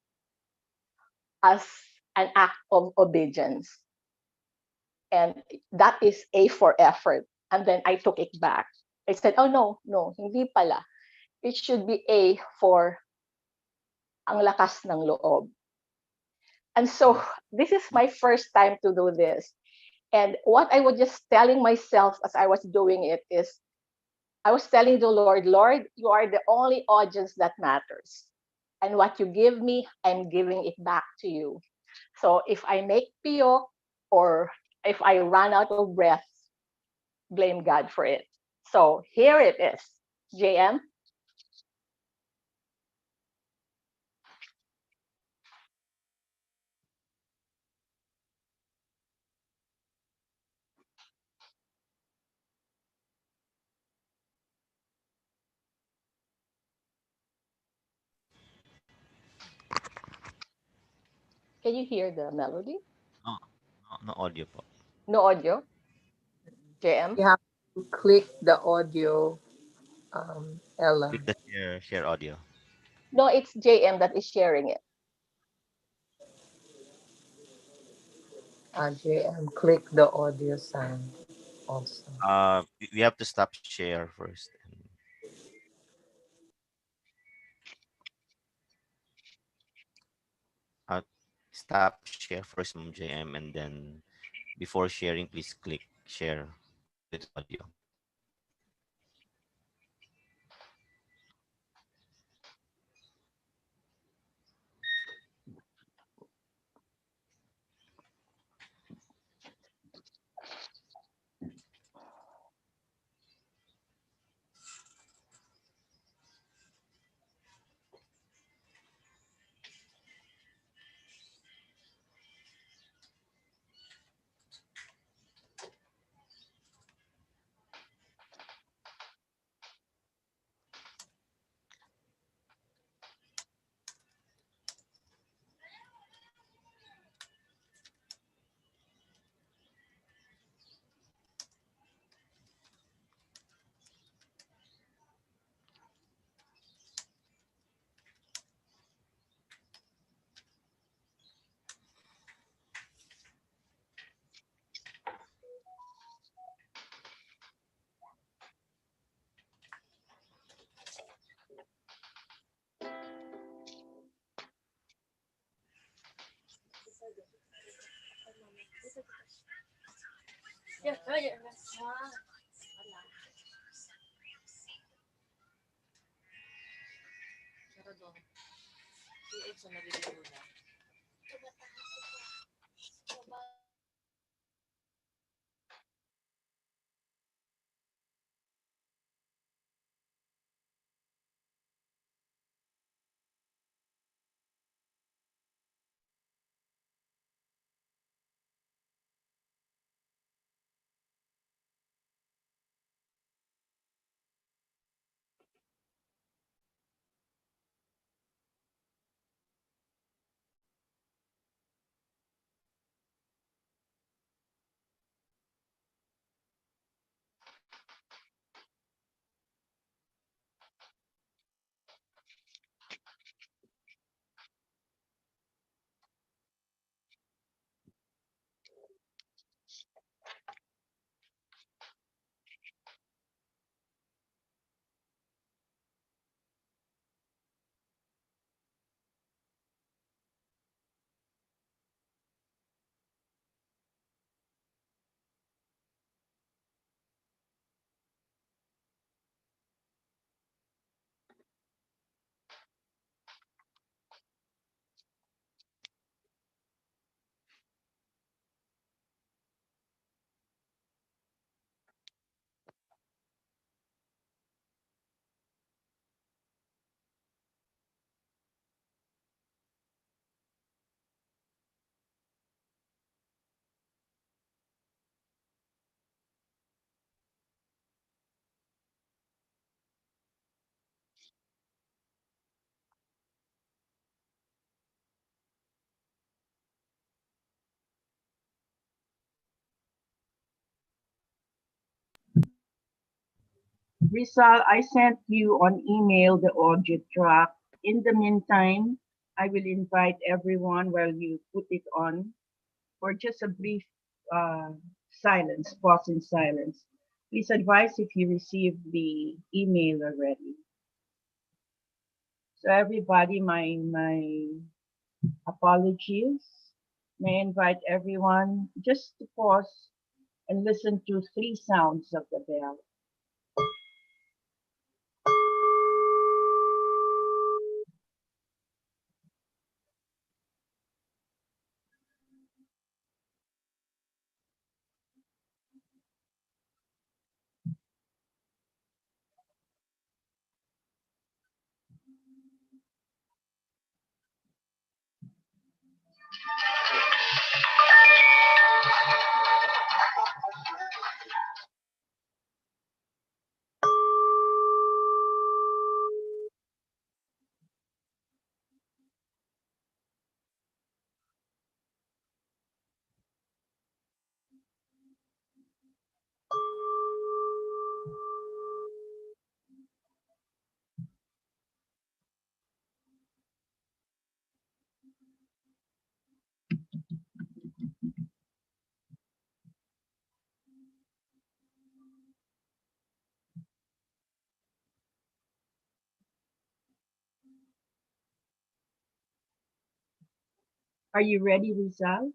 Speaker 2: as an act of obedience." And that is A for effort. And then I took it back. I said, "Oh, no, no, hindi pala. It should be A for ang lakas ng loob." And so this is my first time to do this. And what I was just telling myself as I was doing it is, I was telling the Lord, "Lord, you are the only audience that matters. And what you give me, I'm giving it back to you. So if I make piyok or if I run out of breath, blame God for it." So here it is. JM, can you hear the melody?
Speaker 11: No, no audio po.
Speaker 2: No audio, JM?
Speaker 10: You have to click the audio, Ella.
Speaker 11: Click the share audio.
Speaker 2: No, it's JM that is sharing it.
Speaker 10: JM, click the audio sign also.
Speaker 11: We have to stop share first. And, uh, stop share first, Ma'am JM, and then before sharing, please click share with audio.
Speaker 1: Rizal, I sent you on email the audio track. In the meantime, I will invite everyone while you put it on for just a brief uh, silence, pause in silence. Please advise if you received the email already. So everybody, my apologies. May I invite everyone just to pause and listen to three sounds of the bell. Are you ready, Rizal?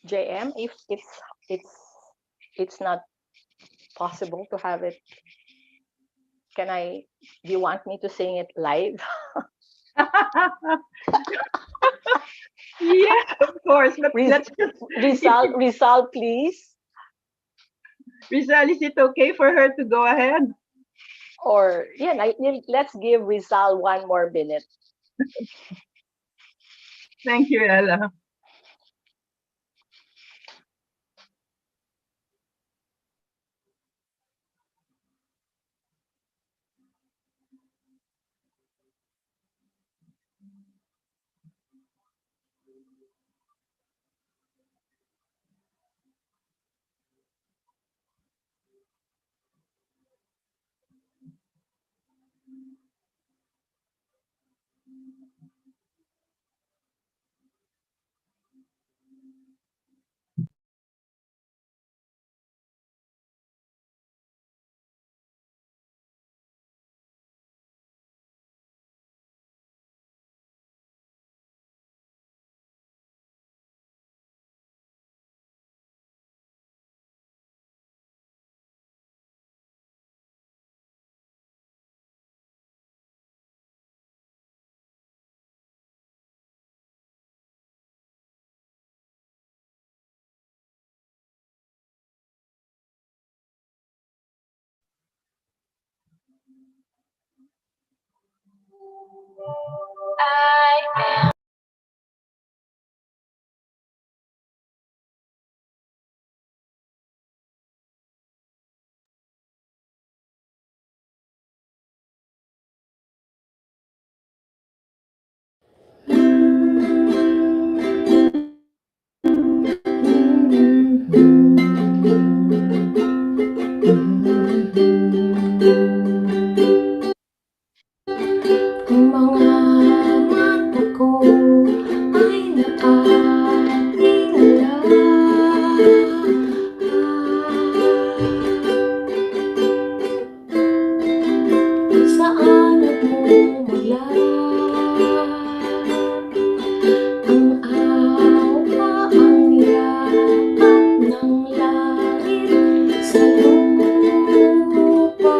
Speaker 2: JM, if it's it's not possible to have it, can I? Do you want me to sing it live?
Speaker 1: Yeah, of course. But
Speaker 2: Res-
Speaker 1: let's just,
Speaker 2: Rizal, Rizal, please.
Speaker 1: Rizal, is it okay for her to go ahead?
Speaker 2: Or yeah, let's give Rizal 1 more minute.
Speaker 1: Thank you, Ella.
Speaker 12: Ang mga mata ko ay nakatingala. Saan nagmumula ang awa, ang yakap ng langit sa lupa.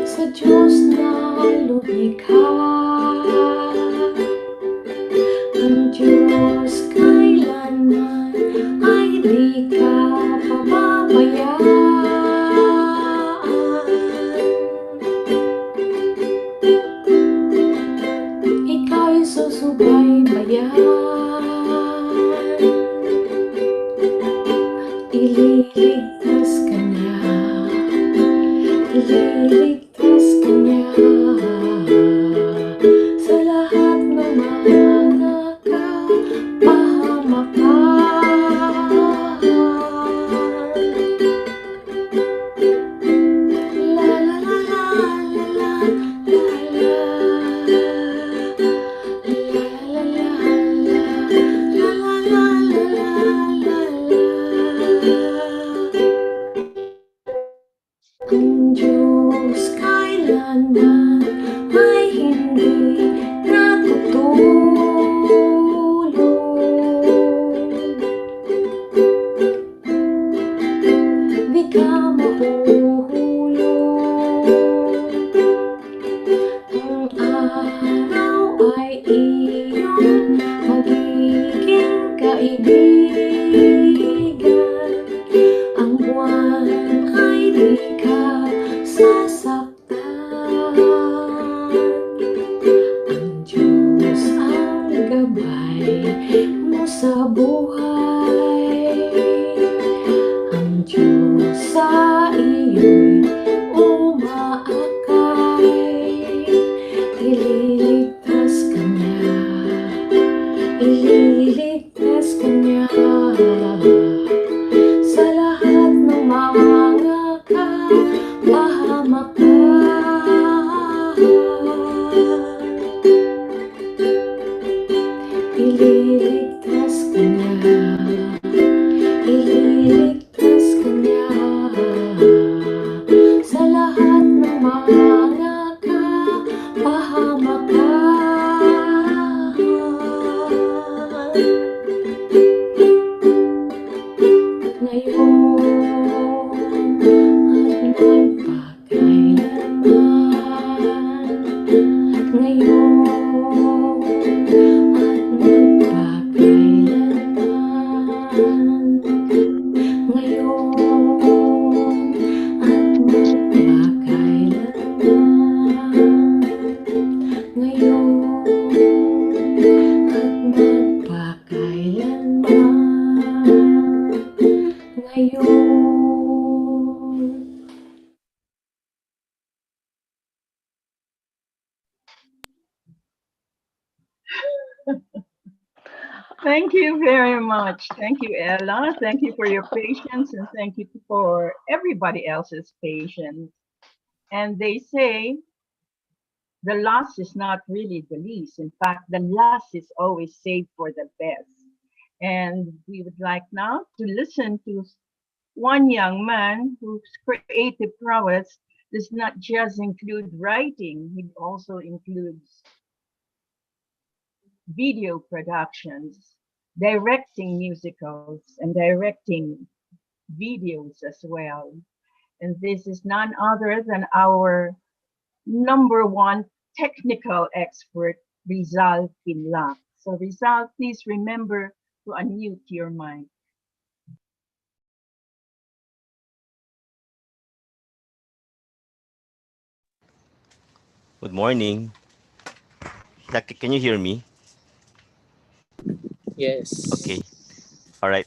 Speaker 12: Sa Diyos na lumikha, ang Diyos kailanman ay di ka pababayaan. Ika'y susubaybayan ililigtas ka niya sa lahat ng mga kapahamakan. La la la la la la la la. La la la la la la la la la. Ang Diyos kailanman ay hindi natutulog. Di ka mahuhulog. Ang araw ay iyong magiging kaibigan. Ang buwan ay di ka sasaktan. Ang Diyos ang gabay mo sa buhay. Ang Diyos sa iyo'y umaakay. Ililigtas ka niya, ililigtas ka niya sa lahat ng mga kapahamakan. Ililigtas ka niya, ililigtas ka niya sa lahat ng mga kapahamakan. Ngayon at magpakailanman. Ngayon at magpakailanman. Ngayon at magpakailanman. Ngayon at magpakailanman. Ngayon.
Speaker 1: Thank you very much. Thank you, Ella. Thank you for your patience and thank you for everybody else's patience. And they say the last is not really the least. In fact, the last is always saved for the best. And we would like now to listen to one young man whose creative prowess does not just include writing, it also includes video productions, directing musicals, and directing videos as well. And this is none other than our number one technical expert, Rizal Kinlak. So Rizal, please remember to unmute your mic.
Speaker 11: Good morning. Can you hear me?
Speaker 3: Yes.
Speaker 11: Okay. All right.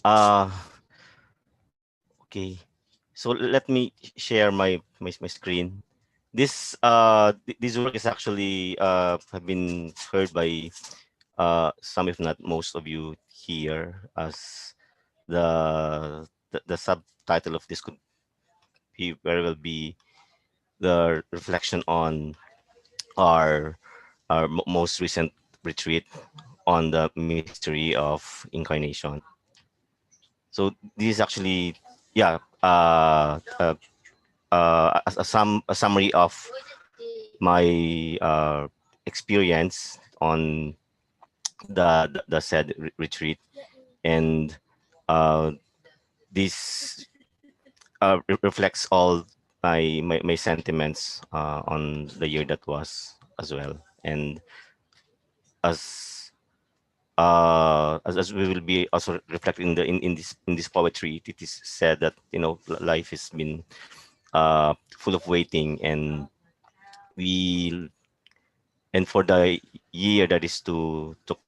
Speaker 11: Uh okay. So let me share my screen. This work is actually have been heard by some, if not most of you here, as the subtitle of this could be very well be the reflection on our most recent retreat on the mystery of incarnation. So this is actually, yeah, a summary of my experience on the said retreat, and uh, this reflects all my sentiments on the year that was as well, and as as we will be also reflecting in this poetry, it is said that life has been full of waiting, we and for the year that is to come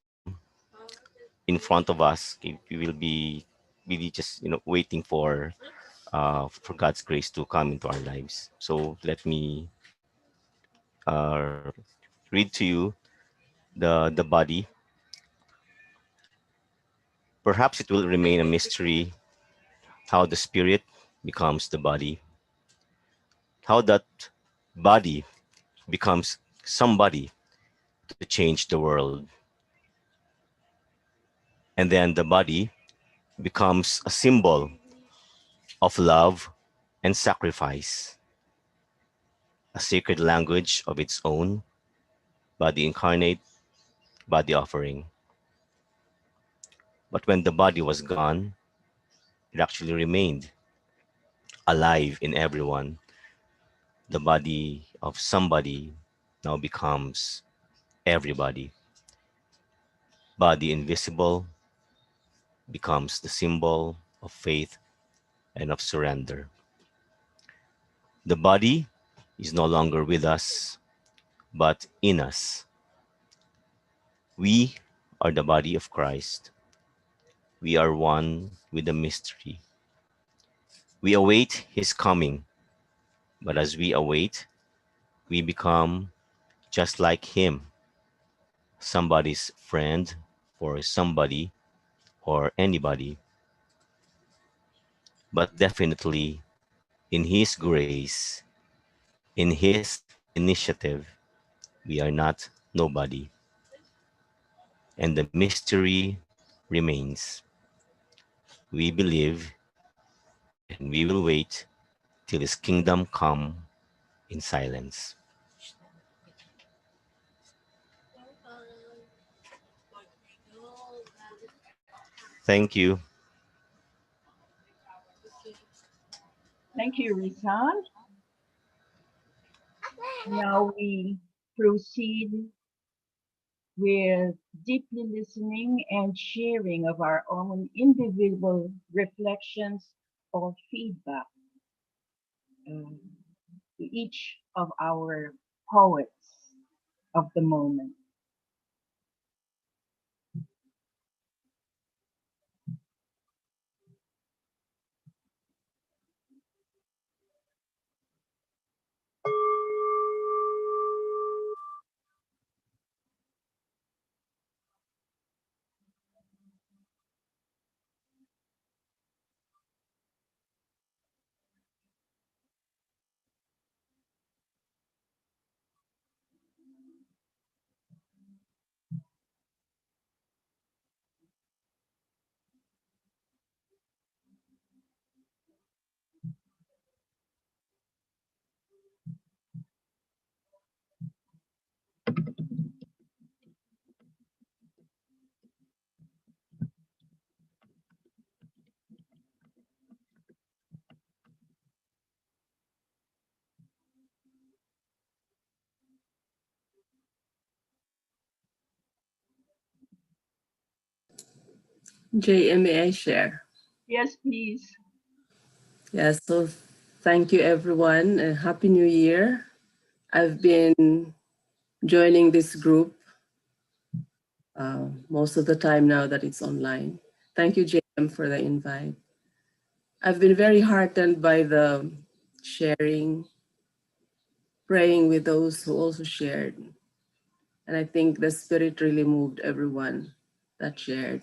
Speaker 11: in front of us, we will be really just waiting for for God's grace to come into our lives. So let me uh, read to you the body. Perhaps it will remain a mystery how the spirit becomes the body, how that body becomes somebody to change the world, and then the body becomes a symbol of love and sacrifice, a sacred language of its own, body incarnate, body offering. But when the body was gone, it actually remained alive in everyone. The body of somebody now becomes everybody. Body invisible becomes the symbol of faith and of surrender. The body is no longer with us, but in us. We are the body of Christ. We are one with the mystery. We await his coming, but as we await, we become just like him, somebody's friend or somebody or anybody, but definitely in his grace, in his initiative, we are not nobody. And the mystery remains. We believe and we will wait till his kingdom come in silence. Thank you.
Speaker 1: Thank you, Rizal. Now we proceed with deeply listening and sharing of our own individual reflections or feedback um, to each of our poets of the moment.
Speaker 6: JM, may I share?
Speaker 1: Yes, please.
Speaker 6: Yes, so thank you everyone and Happy New Year. I've been joining this group most of the time now that it's online. Thank you, JM, for the invite. I've been very heartened by the sharing, praying with those who also shared. And I think the spirit really moved everyone that shared.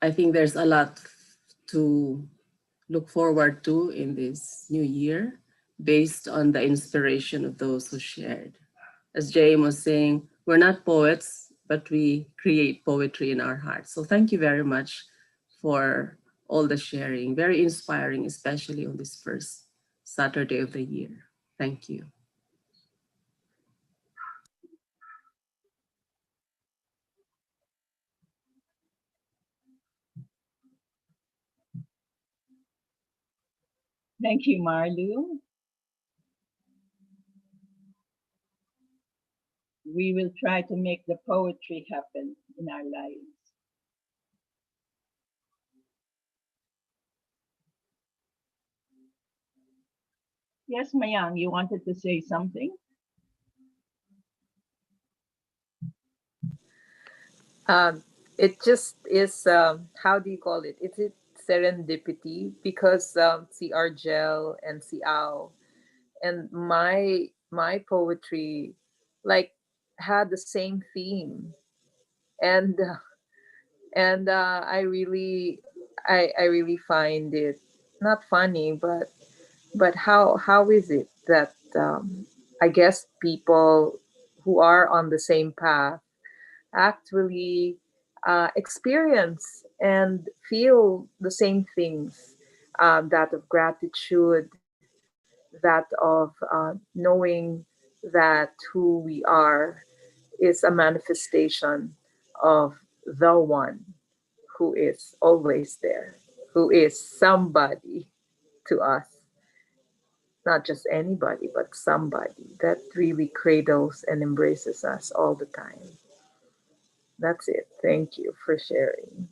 Speaker 6: I think there's a lot to look forward to in this new year based on the inspiration of those who shared. As James was saying, we're not poets, but we create poetry in our hearts. So thank you very much for all the sharing. Very inspiring, especially on this first Saturday of the year. Thank you.
Speaker 1: Thank you, Marlu. We will try to make the poetry happen in our lives. Yes, Mayang, you wanted to say something?
Speaker 10: It just is, how do you call it? It's serendipity because si Argel and si Ao and my poetry like had the same theme, and I really find it not funny, but how is it that I guess people who are on the same path actually experience and feel the same things, that of gratitude, that of knowing that who we are is a manifestation of the one who is always there, who is somebody to us, not just anybody, but somebody that really cradles and embraces us all the time. That's it. Thank you for sharing.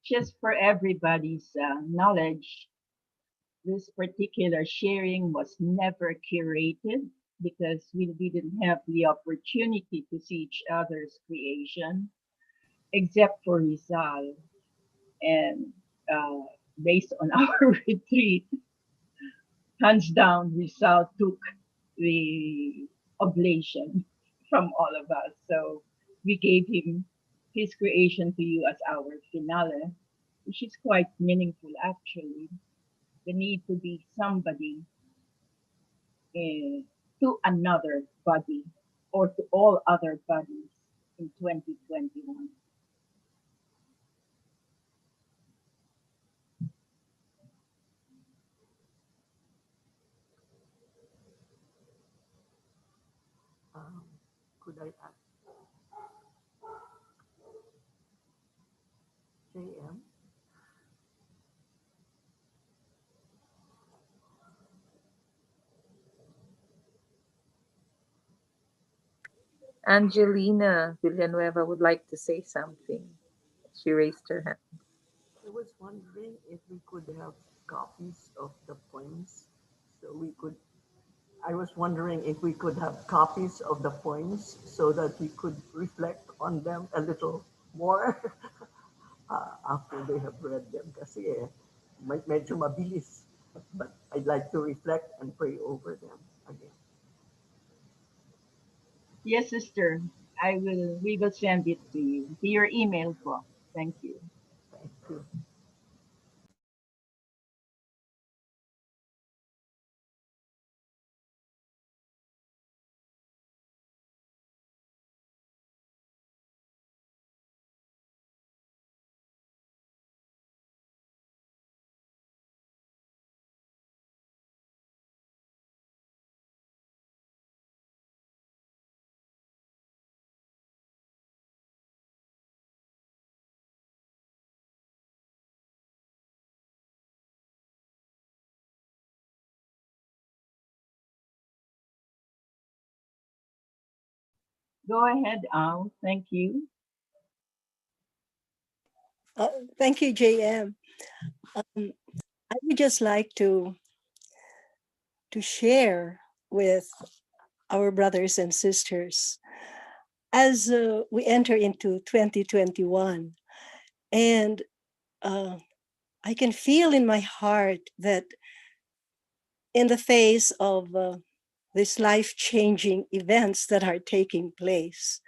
Speaker 1: Just for everybody's knowledge, this particular sharing was never curated because we didn't have the opportunity to see each other's creation, except for Rizal. And uh, based on our retreat, hands down, Rizal took the oblation from all of us. So we gave him his creation to you as our finale, which is quite meaningful actually. The need to be somebody to another body or to all other bodies in 2021.
Speaker 13: Um, could I ask JM?
Speaker 10: Angelina Villanueva would like to say something. She raised her hand.
Speaker 13: I was wondering if we could have copies of the poems so we could. I was wondering if we could have copies of the poems so that we could reflect on them a little more after they have read them. Kasi medyo mabilis. But I'd like to reflect and pray over them again.
Speaker 1: Yes, sister. We will send it to you, to your email box. Thank you.
Speaker 13: Thank you.
Speaker 1: Go ahead, Al. Thank you.
Speaker 9: Thank you, JM. I would just like to share with our brothers and sisters as we enter into 2021. And I can feel in my heart that in the face of these life-changing events that are taking place,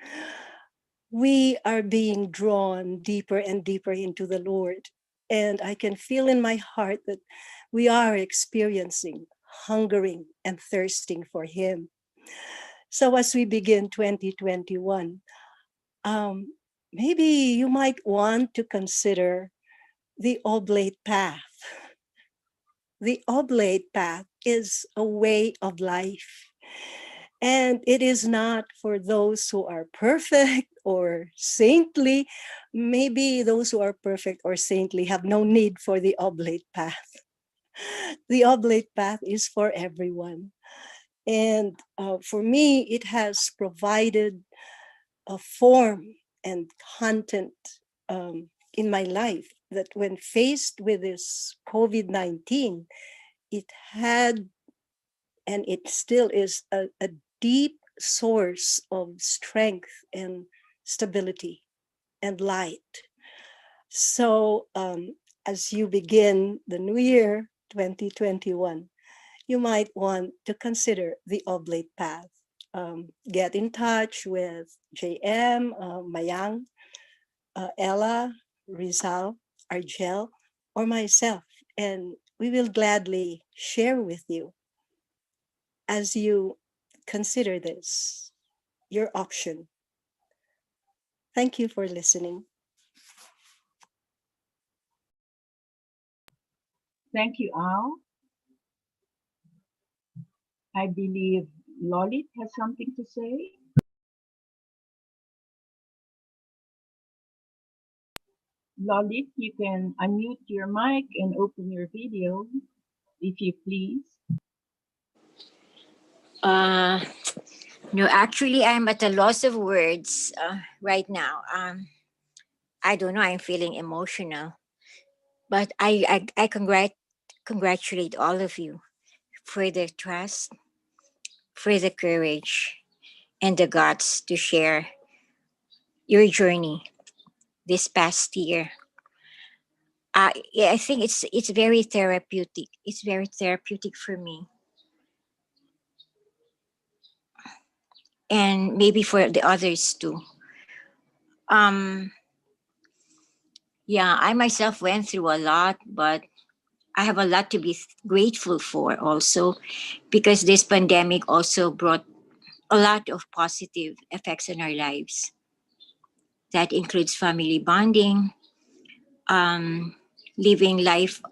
Speaker 9: we are being drawn deeper and deeper into the Lord. And I can feel in my heart that we are experiencing hungering and thirsting for Him. So as we begin 2021, maybe you might want to consider the oblate path. The oblate path is a way of life. And it is not for those who are perfect or saintly. Maybe those who are perfect or saintly have no need for the oblate path. The oblate path is for everyone. And for me, it has provided a form and content in my life that when faced with this COVID-19, it had, and it still is, a deep source of strength and stability and light. So as you begin the new year, 2021, you might want to consider the oblate path. Get in touch with JM, Mayang, Ella, Rizal, Argel, or myself, and we will gladly share with you as you consider this, your option. Thank you for listening.
Speaker 1: Thank you, Al. I believe Lolit has something to say. Lolit, you can unmute your mic and open your video, if you please.
Speaker 14: Uh, no, actually, I'm at a loss of words right now. I don't know. I'm feeling emotional, but I congratulate all of you for the trust, for the courage, and the guts to share your journey this past year. Yeah, I think it's very therapeutic. It's very therapeutic for me, and maybe for the others too. Um, yeah, I myself went through a lot, but I have a lot to be grateful for also, because this pandemic also brought a lot of positive effects in our lives. That includes family bonding, um, living life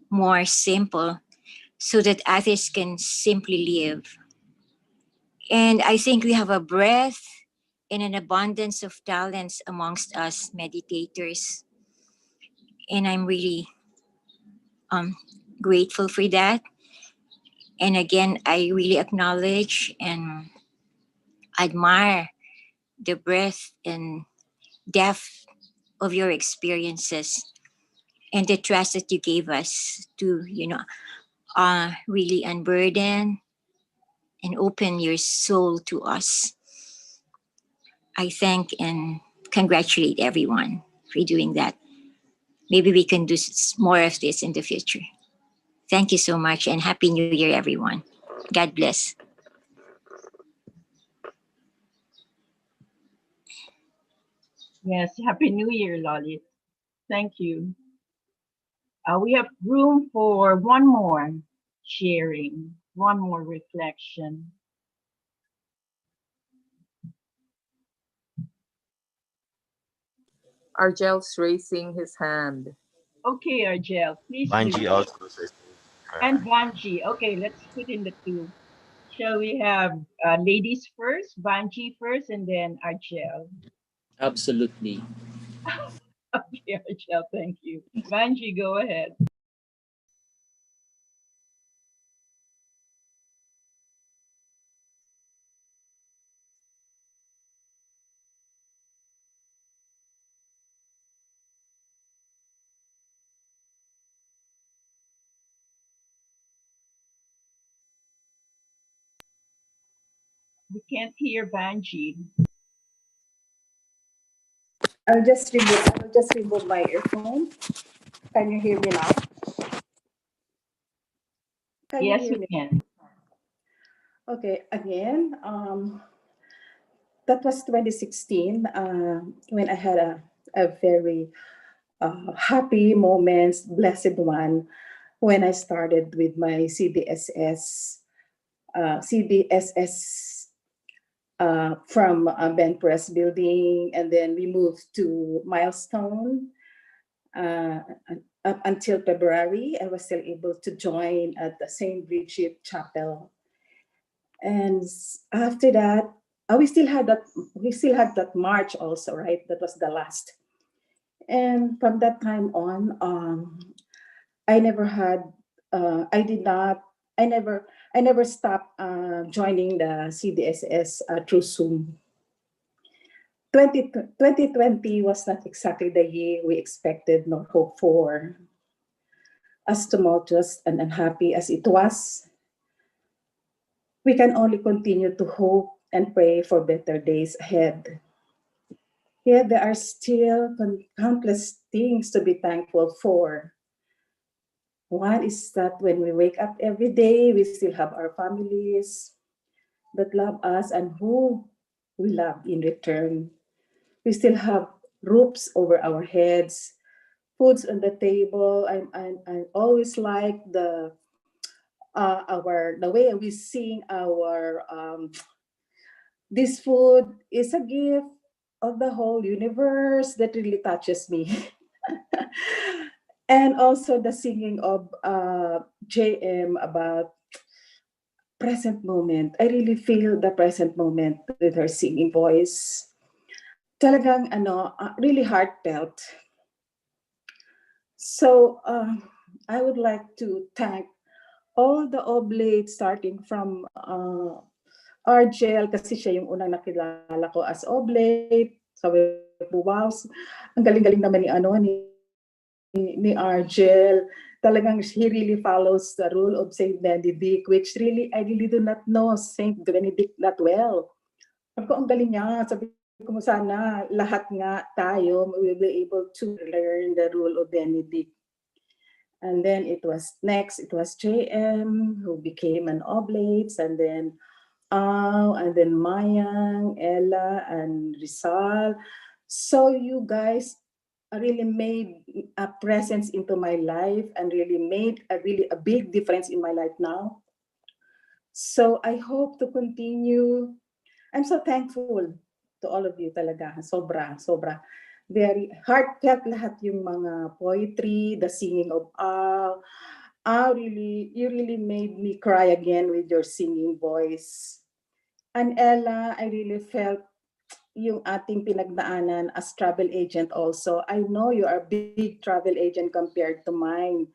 Speaker 14: more simple so that others can simply live. And I think we have a breadth and an abundance of talents amongst us meditators. And I'm really um, grateful for that. And again, I really acknowledge and admire the breadth and depth of your experiences and the trust that you gave us to, really unburden and open your soul to us. I thank and congratulate everyone for doing that. Maybe we can do more of this in the future. Thank you so much and Happy New Year, everyone. God bless.
Speaker 1: Yes, Happy New Year, Lolit. Thank you. We have room for one more sharing, one more reflection.
Speaker 10: Argel's raising his hand.
Speaker 1: Okay, Argel, please do.
Speaker 11: Banji also.
Speaker 1: And Banji. Okay, let's put in the two. Shall we have ladies first, Banji first, and then Argel?
Speaker 3: Absolutely.
Speaker 1: Okay, Argel, thank you. Banji, go ahead. We can't hear Banji.
Speaker 15: I will just remove my earphone. Can you hear me now? Can you
Speaker 1: Yes,
Speaker 15: hear
Speaker 1: we
Speaker 15: me?
Speaker 1: can.
Speaker 15: Okay, again, that was 2016 when I had a very happy moments, blessed one, when I started with my CDSS from Ben Press building, and then we moved to Milestone. Uh, up until February, I was still able to join at the St. Bridget Chapel. And after that, we still had that March also, right? That was the last. And from that time on, I never had, I did not, I never, I never stopped joining the CDSS through Zoom. 2020 was not exactly the year we expected nor hoped for. As tumultuous and unhappy as it was, we can only continue to hope and pray for better days ahead. Yet there are still countless things to be thankful for. One is that when we wake up every day, we still have our families that love us and who we love in return. We still have roofs over our heads, foods on the table. I always like the way we sing our this food is a gift of the whole universe that really touches me. And also the singing of JM about present moment. I really feel the present moment with her singing voice. Talagang really heartfelt. So I would like to thank all the oblates starting from Argel kasi siya yung unang nakilala ko as oblate. Sabi ko, wow, ang galing-galing naman ni Argel. Talagang he really follows the rule of Saint Benedict, which really, I really do not know Saint Benedict that well. Sabi ko, ang galing niya. Sabi ko, sana lahat nga tayo will be able to learn the rule of Benedict. And then it was JM who became an oblate, and then and then Mayang, Ella, and Rizal. So you guys really made a presence into my life and really made a big difference in my life now. So I hope to continue. I'm so thankful to all of you talaga. Sobra, sobra. Very heartfelt lahat yung mga poetry, the singing of you really made me cry again with your singing voice. And Ella, I really felt yung ating pinagdaanan as travel agent also. I know you are a big travel agent compared to mine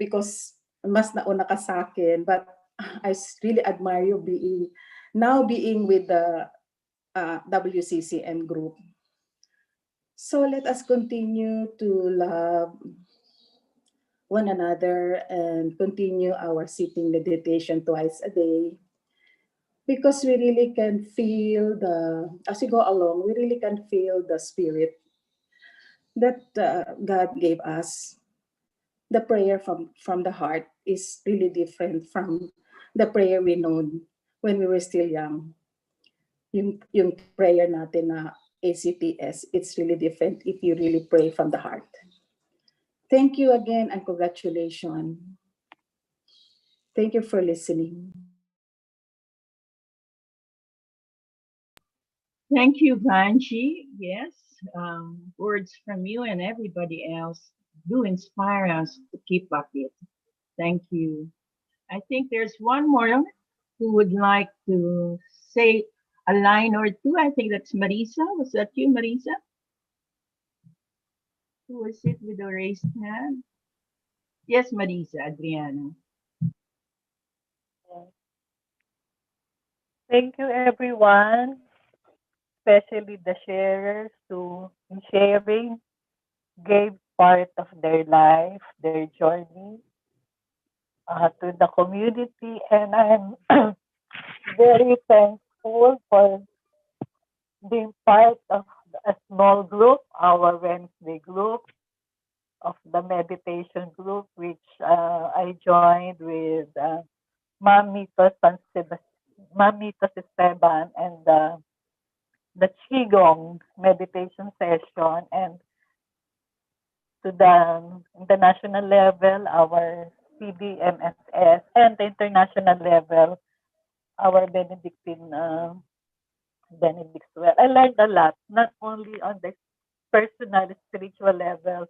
Speaker 15: because mas nauna ka sa akin, but I really admire you being with the WCCM group. So let us continue to love one another and continue our sitting meditation twice a day, because we really can feel as we go along, we really can feel the spirit that God gave us. The prayer from the heart is really different from the prayer we know when we were still young. Yung prayer natin na ACTS, it's really different if you really pray from the heart. Thank you again and congratulations. Thank you for listening.
Speaker 1: Thank you, Vanji. Yes, words from you and everybody else do inspire us to keep up it. Thank you. I think there's one more who would like to say a line or two. I think that's Marisa. Was that you, Marisa? Who was it with the raised hand? Yes, Marisa, Adriana.
Speaker 16: Thank you, everyone, especially the sharers who, in sharing, gave part of their life, their journey to the community. And I'm very thankful for being part of a small group, our Wednesday group of the meditation group, which I joined with Mamito Esteban and the Qigong meditation session, and to the national level, our CDMSS, and the international level, our Benedict's well. I learned a lot, not only on the personal spiritual level,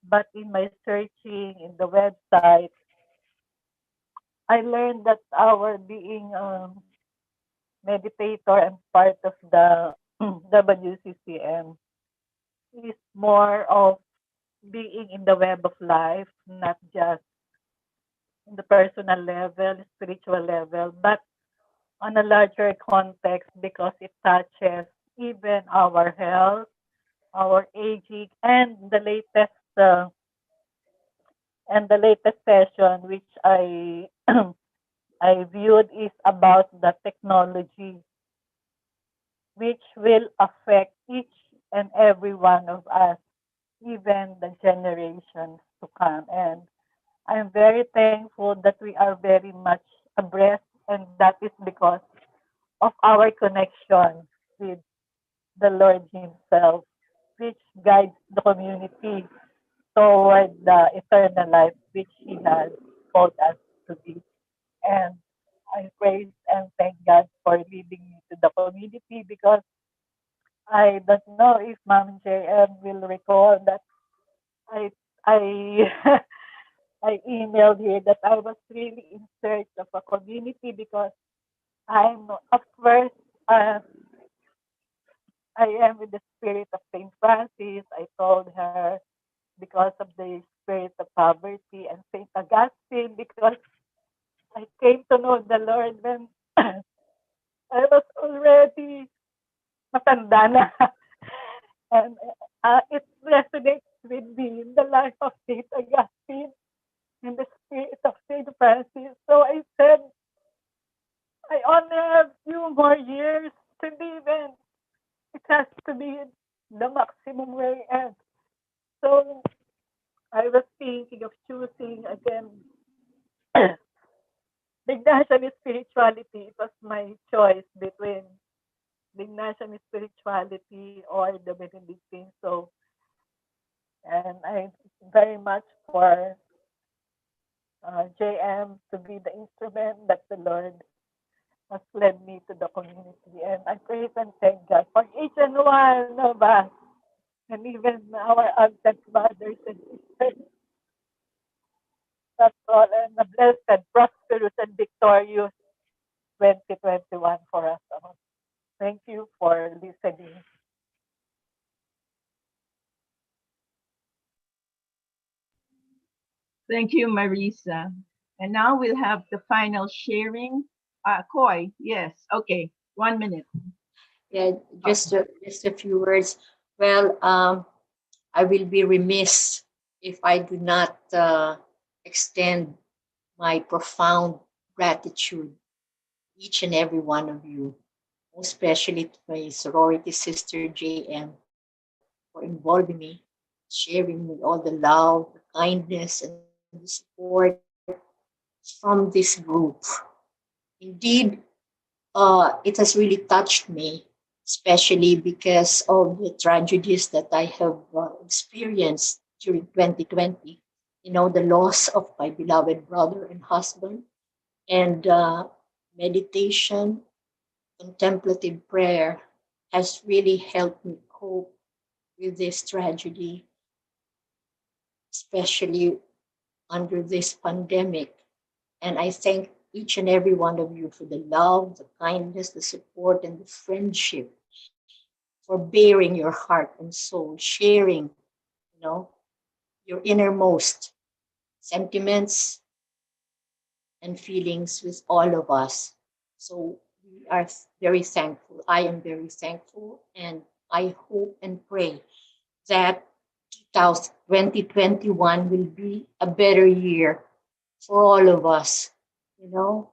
Speaker 16: but in my searching in the website, I learned that our being meditator and part of the WCCM is more of being in the web of life, not just the personal level, spiritual level, but on a larger context because it touches even our health, our aging, uh, and the latest session which I I viewed is about the technology which will affect each and every one of us, even the generations to come. And I'm very thankful that we are very much abreast, and that is because of our connection with the Lord Himself, which guides the community toward the eternal life which He has called us to be. And I praise and thank God for leading me to the community because I don't know if Ma'am JM will recall that I I I emailed here that I was really in search of a community because I'm at first uh, I am with the spirit of Saint Francis. I told her because of the spirit of poverty and Saint Augustine because I came to know the Lord when I was already matanda na. And it resonates with me in the life of Saint Augustine in the spirit of Saint Francis. So I said, I only have few more years to live and it has to be the maximum way. And so I was thinking of choosing again Ignacian spirituality. It was my choice between the Ignacian spirituality or the Benedictine. So, and I very much for JM to be the instrument that the Lord has led me to the community. And I praise and thank God for each and one of us, and even our absent brothers and sisters. That's all. And a blessed, prosperous, and victorious 2021 for us all. Thank you for listening.
Speaker 1: Thank you, Marisa. And now we'll have the final sharing. Koi, yes. Okay, 1 minute.
Speaker 7: Yeah, just a few words. Well, I will be remiss if I do not extend my profound gratitude each and every one of you, most especially to my sorority sister JM for involving me, sharing me all the love, the kindness, and the support from this group. Indeed, it has really touched me, especially because of the tragedies that I have experienced during 2020. You know, the loss of my beloved brother and husband, and meditation, contemplative prayer has really helped me cope with this tragedy, especially under this pandemic. And I thank each and every one of you for the love, the kindness, the support, and the friendship, for bearing your heart and soul, sharing, you know, your innermost sentiments and feelings with all of us. So we are very thankful. I am very thankful, and I hope and pray that 2021 will be a better year for all of us, you know,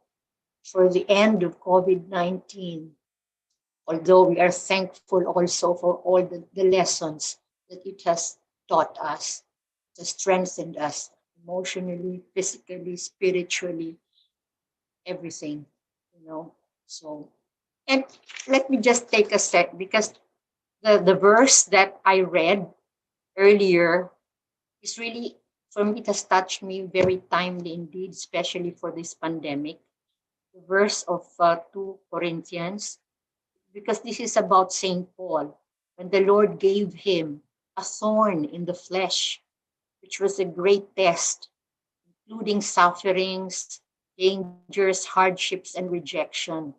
Speaker 7: for the end of COVID 19. Although we are thankful also for all the lessons that it has taught us, it has strengthened us emotionally, physically, spiritually, everything, you know. So, and let me just take a sec because the verse that I read earlier is really, for me, it has touched me very timely indeed, especially for this pandemic. The verse of 2 Corinthians, because this is about St. Paul, when the Lord gave him a thorn in the flesh, which was a great test, including sufferings, dangers, hardships, and rejection,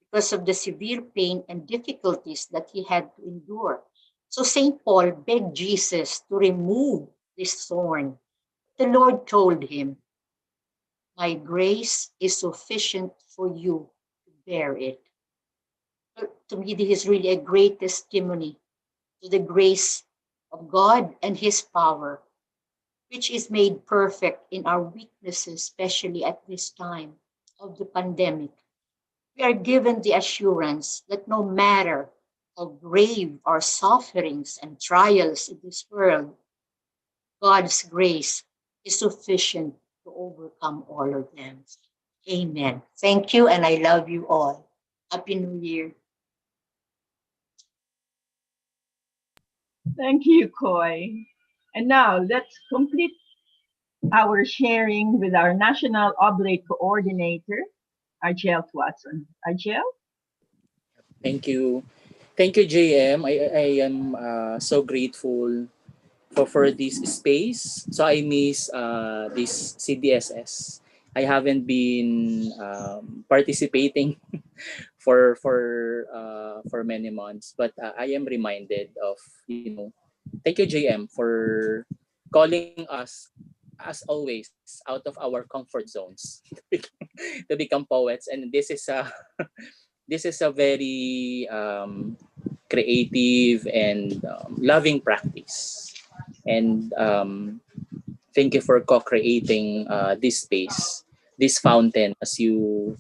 Speaker 7: because of the severe pain and difficulties that he had to endure. So St. Paul begged Jesus to remove this thorn. The Lord told him, My grace is sufficient for you to bear it. To me, this is really a great testimony to the grace of God and His power, which is made perfect in our weaknesses, especially at this time of the pandemic. We are given the assurance that no matter how grave our sufferings and trials in this world, God's grace is sufficient to overcome all of them. Amen. Thank you, and I love you all. Happy New Year.
Speaker 1: Thank you, Koy. And now let's complete our sharing with our National Oblate Coordinator, Argel Watson. Argel?
Speaker 3: Thank you. Thank you, JM. I am so grateful for this space. So I miss this CDSS. I haven't been participating for many months, but I am reminded of, thank you, JM, for calling us as always out of our comfort zones to become poets. And this is a this is a very creative and loving practice. And thank you for co-creating this space, this fountain, as you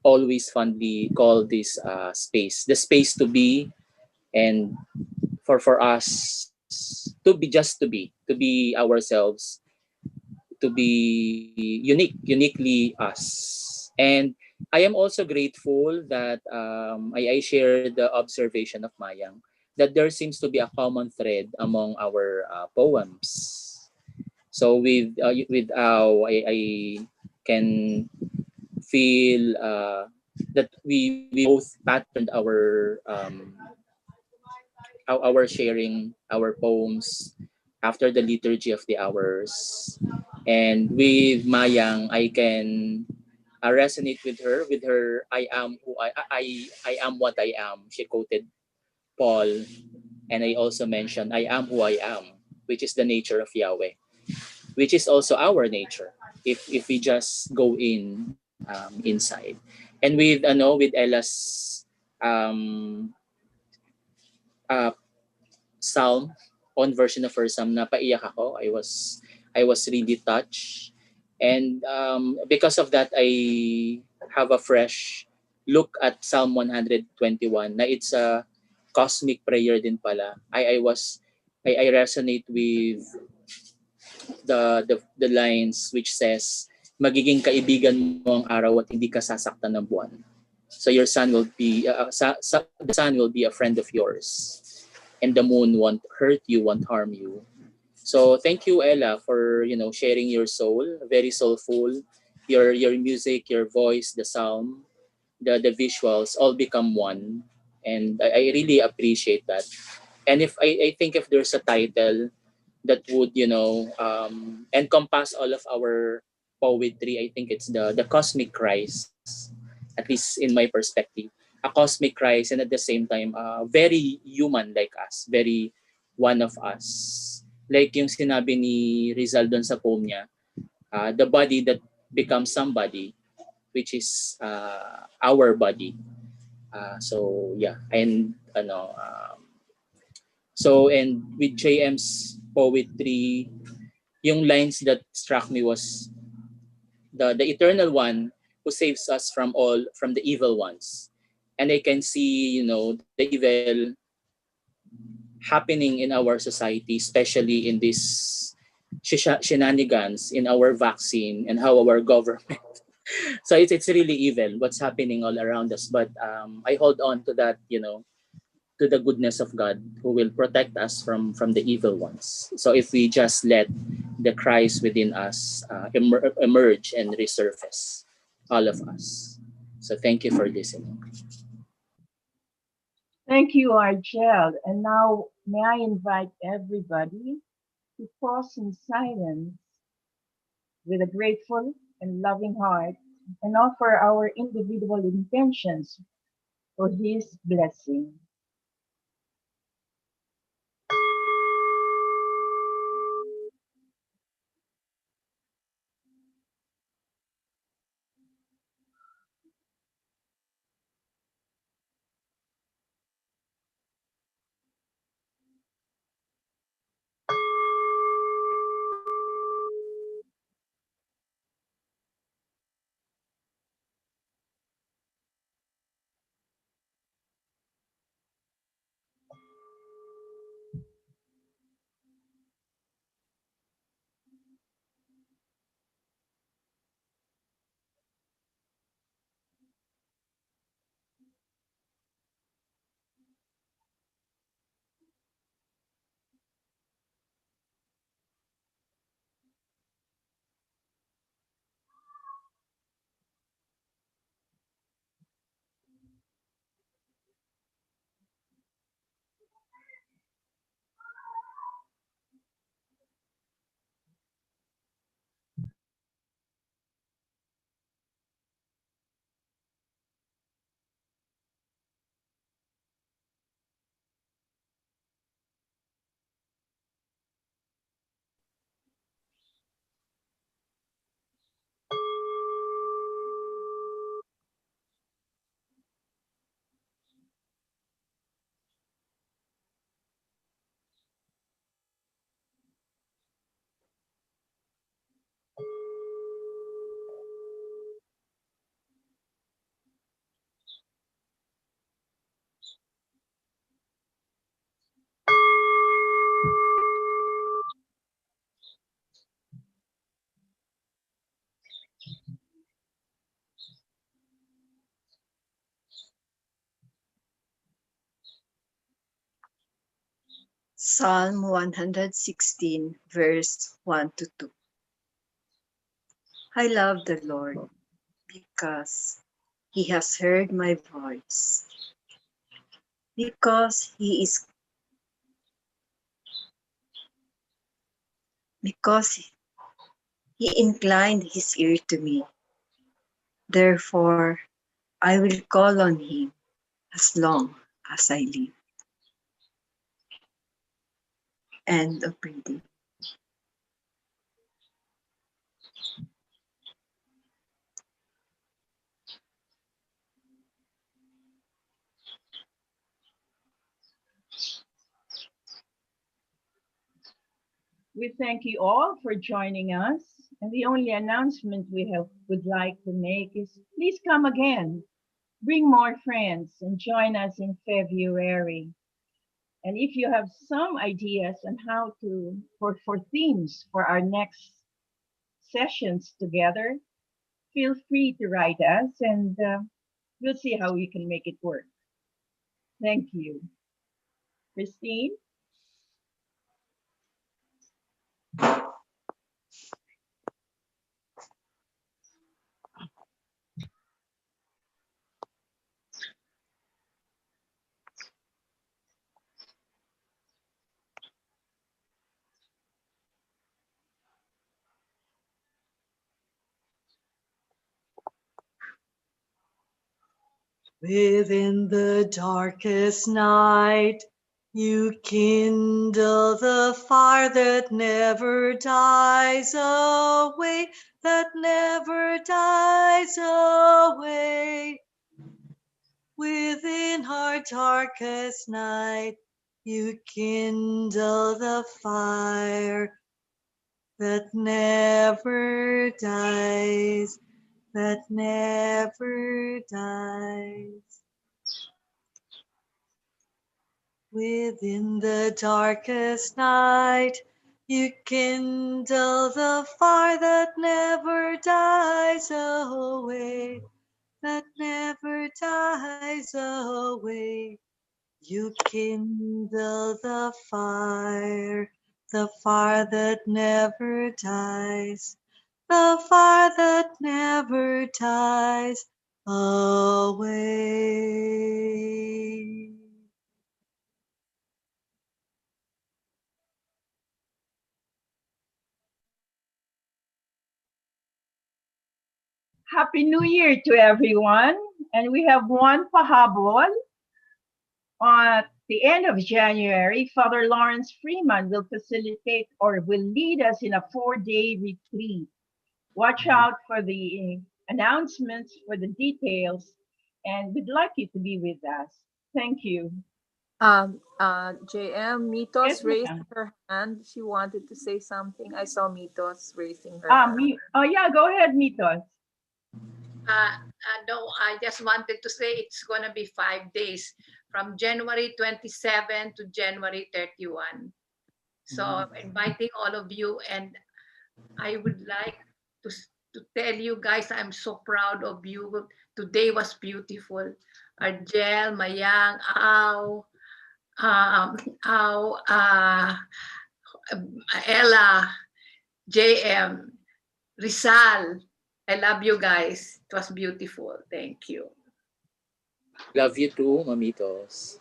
Speaker 3: always fondly call this space, the space to be, and for us to be, just to be ourselves, to be uniquely us. And I am also grateful that I share the observation of Mayang that there seems to be a common thread among our poems. So with I can feel that we both patterned our sharing our poems after the liturgy of the hours. And with Mayang, I can resonate with her I am who I am what I am. She quoted Paul, and I also mentioned I am who I am, which is the nature of Yahweh, which is also our nature if we just go inside. And with Ella's um uh, psalm, on version of her psalm, napaiyak ako. I was really touched. And because of that, I have a fresh look at Psalm 121 na it's a cosmic prayer din pala. I resonate with the lines which says, magiging kaibigan mo ang araw at hindi ka sasaktan ng buwan. So your sun will be the sun will be a friend of yours, and the moon won't hurt you, won't harm you. So thank you, Ella, for sharing your soul, very soulful. Your music, your voice, the sound, the visuals all become one, and I really appreciate that. And if I think if there's a title that would encompass all of our poetry, I think it's the cosmic Christ, at least in my perspective, a cosmic Christ, and at the same time very human like us, very one of us, like yung sinabi ni Rizal doon sa poem niya, the body that becomes somebody, which is our body. So yeah, and and with JM's poetry, yung lines that struck me was the eternal one who saves us from the evil ones. And I can see, the evil happening in our society, especially in this shenanigans in our vaccine and how our government. So it's really evil what's happening all around us. But I hold on to that, to the goodness of God who will protect us from the evil ones. So if we just let the Christ within us emerge and resurface, all of us. So thank you for listening.
Speaker 1: Thank you, Argel. And now, may I invite everybody to pause in silence with a grateful and loving heart and offer our individual intentions for His blessing.
Speaker 17: Psalm 116, verse 1 to 2. I love the Lord because he has heard my voice, because he inclined his ear to me. Therefore, I will call on him as long as I live. End of reading.
Speaker 1: We thank you all for joining us. And the only announcement would like to make is please come again. Bring more friends and join us in February. And if you have some ideas on how to for themes for our next sessions together, feel free to write us and we'll see how we can make it work. Thank you. Christine?
Speaker 18: Within the darkest night, you kindle the fire that never dies away, that never dies away. Within our darkest night, you kindle the fire that never dies, that never dies. Within the darkest night, you kindle the fire that never dies away, that never dies away. You kindle the fire that never dies, the fire that never dies away.
Speaker 1: Happy New Year to everyone. And we have one pahabol. At the end of January, Father Lawrence Freeman will facilitate or will lead us in a 4-day retreat. Watch out for the announcements for the details, and we'd like you to be with us. Thank you.
Speaker 10: JM,
Speaker 1: Yes,
Speaker 10: Mitos raised
Speaker 1: ma'am.
Speaker 10: her hand. She wanted to say something. I saw Mitos raising her hand.
Speaker 1: Oh yeah, go ahead, Mitos.
Speaker 19: No, I just wanted to say it's going to be 5 days from January 27 to January 31. So I'm inviting all of you, and I would like to tell you guys I'm so proud of you. Today was beautiful. Argel, Mayang, Au, Au, Ella, JM, Rizal. I love you guys. It was beautiful. Thank you.
Speaker 3: Love you too, Mamitos.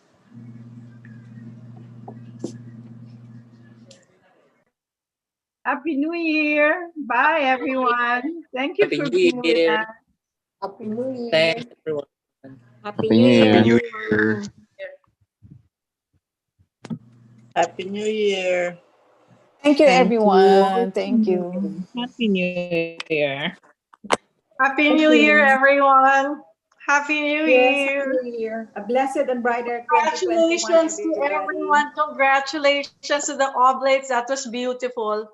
Speaker 1: Happy New Year. Bye, everyone. Thank you
Speaker 3: Happy
Speaker 1: for
Speaker 3: New
Speaker 1: being with
Speaker 3: Year.
Speaker 1: us.
Speaker 14: Happy New Year.
Speaker 3: Thanks, everyone.
Speaker 14: Happy
Speaker 5: Happy
Speaker 14: New
Speaker 5: New
Speaker 14: Year.
Speaker 5: Year.
Speaker 20: Happy New Year.
Speaker 21: Thank you,
Speaker 7: Thank you.
Speaker 21: everyone. Thank you.
Speaker 22: Happy New Year.
Speaker 23: Happy
Speaker 14: Thank
Speaker 23: New Year,
Speaker 14: you.
Speaker 23: everyone. Happy New
Speaker 15: Yes, Happy
Speaker 23: Year.
Speaker 15: New Year. A blessed and brighter 2021,
Speaker 23: Congratulations to
Speaker 15: everybody.
Speaker 23: everyone. Congratulations to the Oblates. That was beautiful.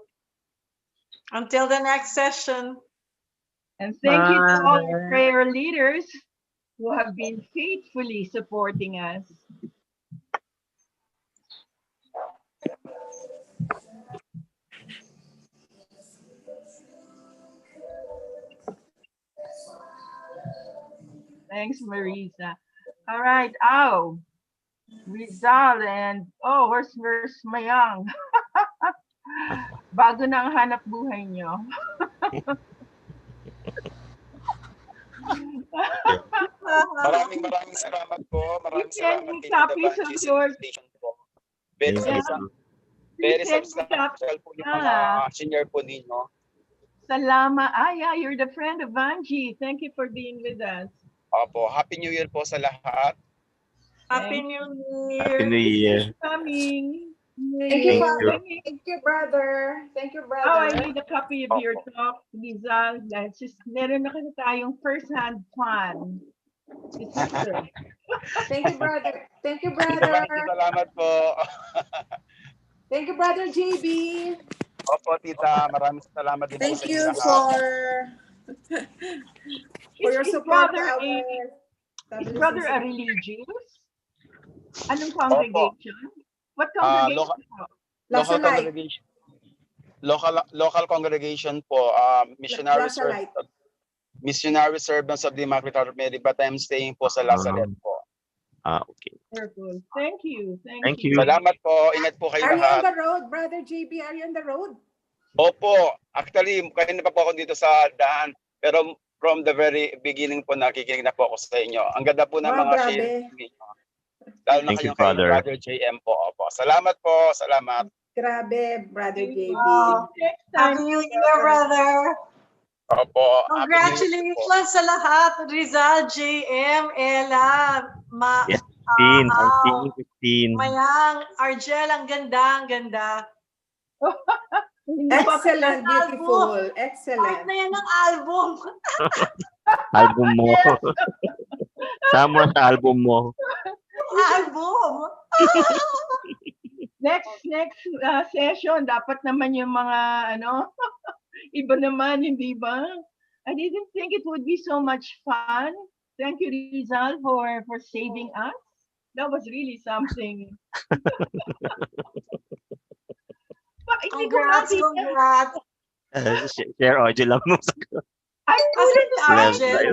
Speaker 23: Until the next session.
Speaker 1: And thank you to all our
Speaker 22: Bye.
Speaker 1: prayer leaders who have been faithfully supporting us. Thanks, Marisa. All right. Oh, Rizal and where's Mayang? Bago na ang hanap buhay nyo.
Speaker 2: Maraming salamat po. Maraming
Speaker 1: You send
Speaker 2: salamat
Speaker 1: me
Speaker 2: kay Tita
Speaker 1: copies of
Speaker 2: Banji sa
Speaker 1: your
Speaker 2: invitation po. Very,
Speaker 11: Thank you.
Speaker 2: very
Speaker 1: send me copies.
Speaker 2: substantial po yung mga senior po ninyo.
Speaker 1: Salamat. Yeah, you're the friend of Banji. Thank you for being with us.
Speaker 2: Opo, Happy New Year po sa lahat.
Speaker 23: Happy New Year.
Speaker 11: Happy New Year.
Speaker 1: Coming.
Speaker 15: Thank you,
Speaker 11: Thank
Speaker 15: Father.
Speaker 11: you.
Speaker 15: Thank you, brother. Thank you, brother.
Speaker 1: Oh, I need a copy of your talk, Lisa. That's just, meron na kasi tayong first-hand fan. Si sister.
Speaker 15: Thank you, brother. Thank you,
Speaker 2: Tita
Speaker 15: brother.
Speaker 2: Banji, salamat po.
Speaker 15: Thank you, brother JB.
Speaker 2: Opo, Tita. Maraming salamat din po
Speaker 15: Thank
Speaker 2: sa inyo
Speaker 15: you
Speaker 2: lahat.
Speaker 15: for your
Speaker 1: Is
Speaker 15: support to
Speaker 1: brother
Speaker 15: our
Speaker 1: is brother a religious? Anong congregation? What congregation po?
Speaker 2: Local
Speaker 15: Lasalite.
Speaker 2: congregation. Local congregation po.
Speaker 15: Lasalite.
Speaker 2: Missionary servants of the Immaculate Mary, but I'm staying po sa Lasalet po.
Speaker 11: Okay.
Speaker 1: Purple. Thank you.
Speaker 11: Thank you.
Speaker 2: Salamat po. Ingat po kayo
Speaker 15: Are you on
Speaker 2: lahat.
Speaker 15: the road, brother JB? Are you on the road?
Speaker 2: Opo. Actually, kanina pa po ako dito sa daan. Pero from the very beginning po, nakikinig na po ako sa inyo. Ang ganda po ng
Speaker 15: Wow,
Speaker 2: mga
Speaker 15: grabe.
Speaker 2: sharing ninyo. Lalo na
Speaker 11: Thank you,
Speaker 2: kayong kay
Speaker 11: brother.
Speaker 2: Brother JM po. Opo. Salamat po. Salamat.
Speaker 15: Grabe, brother JB.
Speaker 1: Next time,
Speaker 23: Happy New Year, brother.
Speaker 2: Opo.
Speaker 23: Congratulations sa lahat. Rizal, JM, Ella,
Speaker 11: Yes, 15. I'm seeing 15.
Speaker 23: Mayang, Argel, ang ganda, ang ganda.
Speaker 15: Excellent, beautiful.
Speaker 23: Part
Speaker 15: Excellent.
Speaker 23: na yan ng album.
Speaker 11: Album mo. Sama sa album mo.
Speaker 23: Album.
Speaker 1: next session, dapat naman yung mga, iba naman, hindi ba? I didn't think it would be so much fun. Thank you, Rizal, for saving us. That was really something.
Speaker 23: Congrats.
Speaker 11: Share audio lang mo.
Speaker 1: I couldn't
Speaker 23: Argel.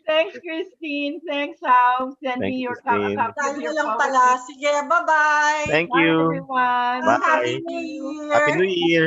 Speaker 1: Thanks, Christine. Thanks, Al. Send
Speaker 11: Thank
Speaker 1: me
Speaker 11: you,
Speaker 1: your copy
Speaker 11: Christine.
Speaker 1: of your
Speaker 23: lang
Speaker 1: poetry.
Speaker 23: pala. Sige, bye-bye.
Speaker 11: Thank
Speaker 1: Bye,
Speaker 11: you.
Speaker 1: everyone.
Speaker 11: Bye.
Speaker 23: Happy New Year.
Speaker 11: Happy New Year.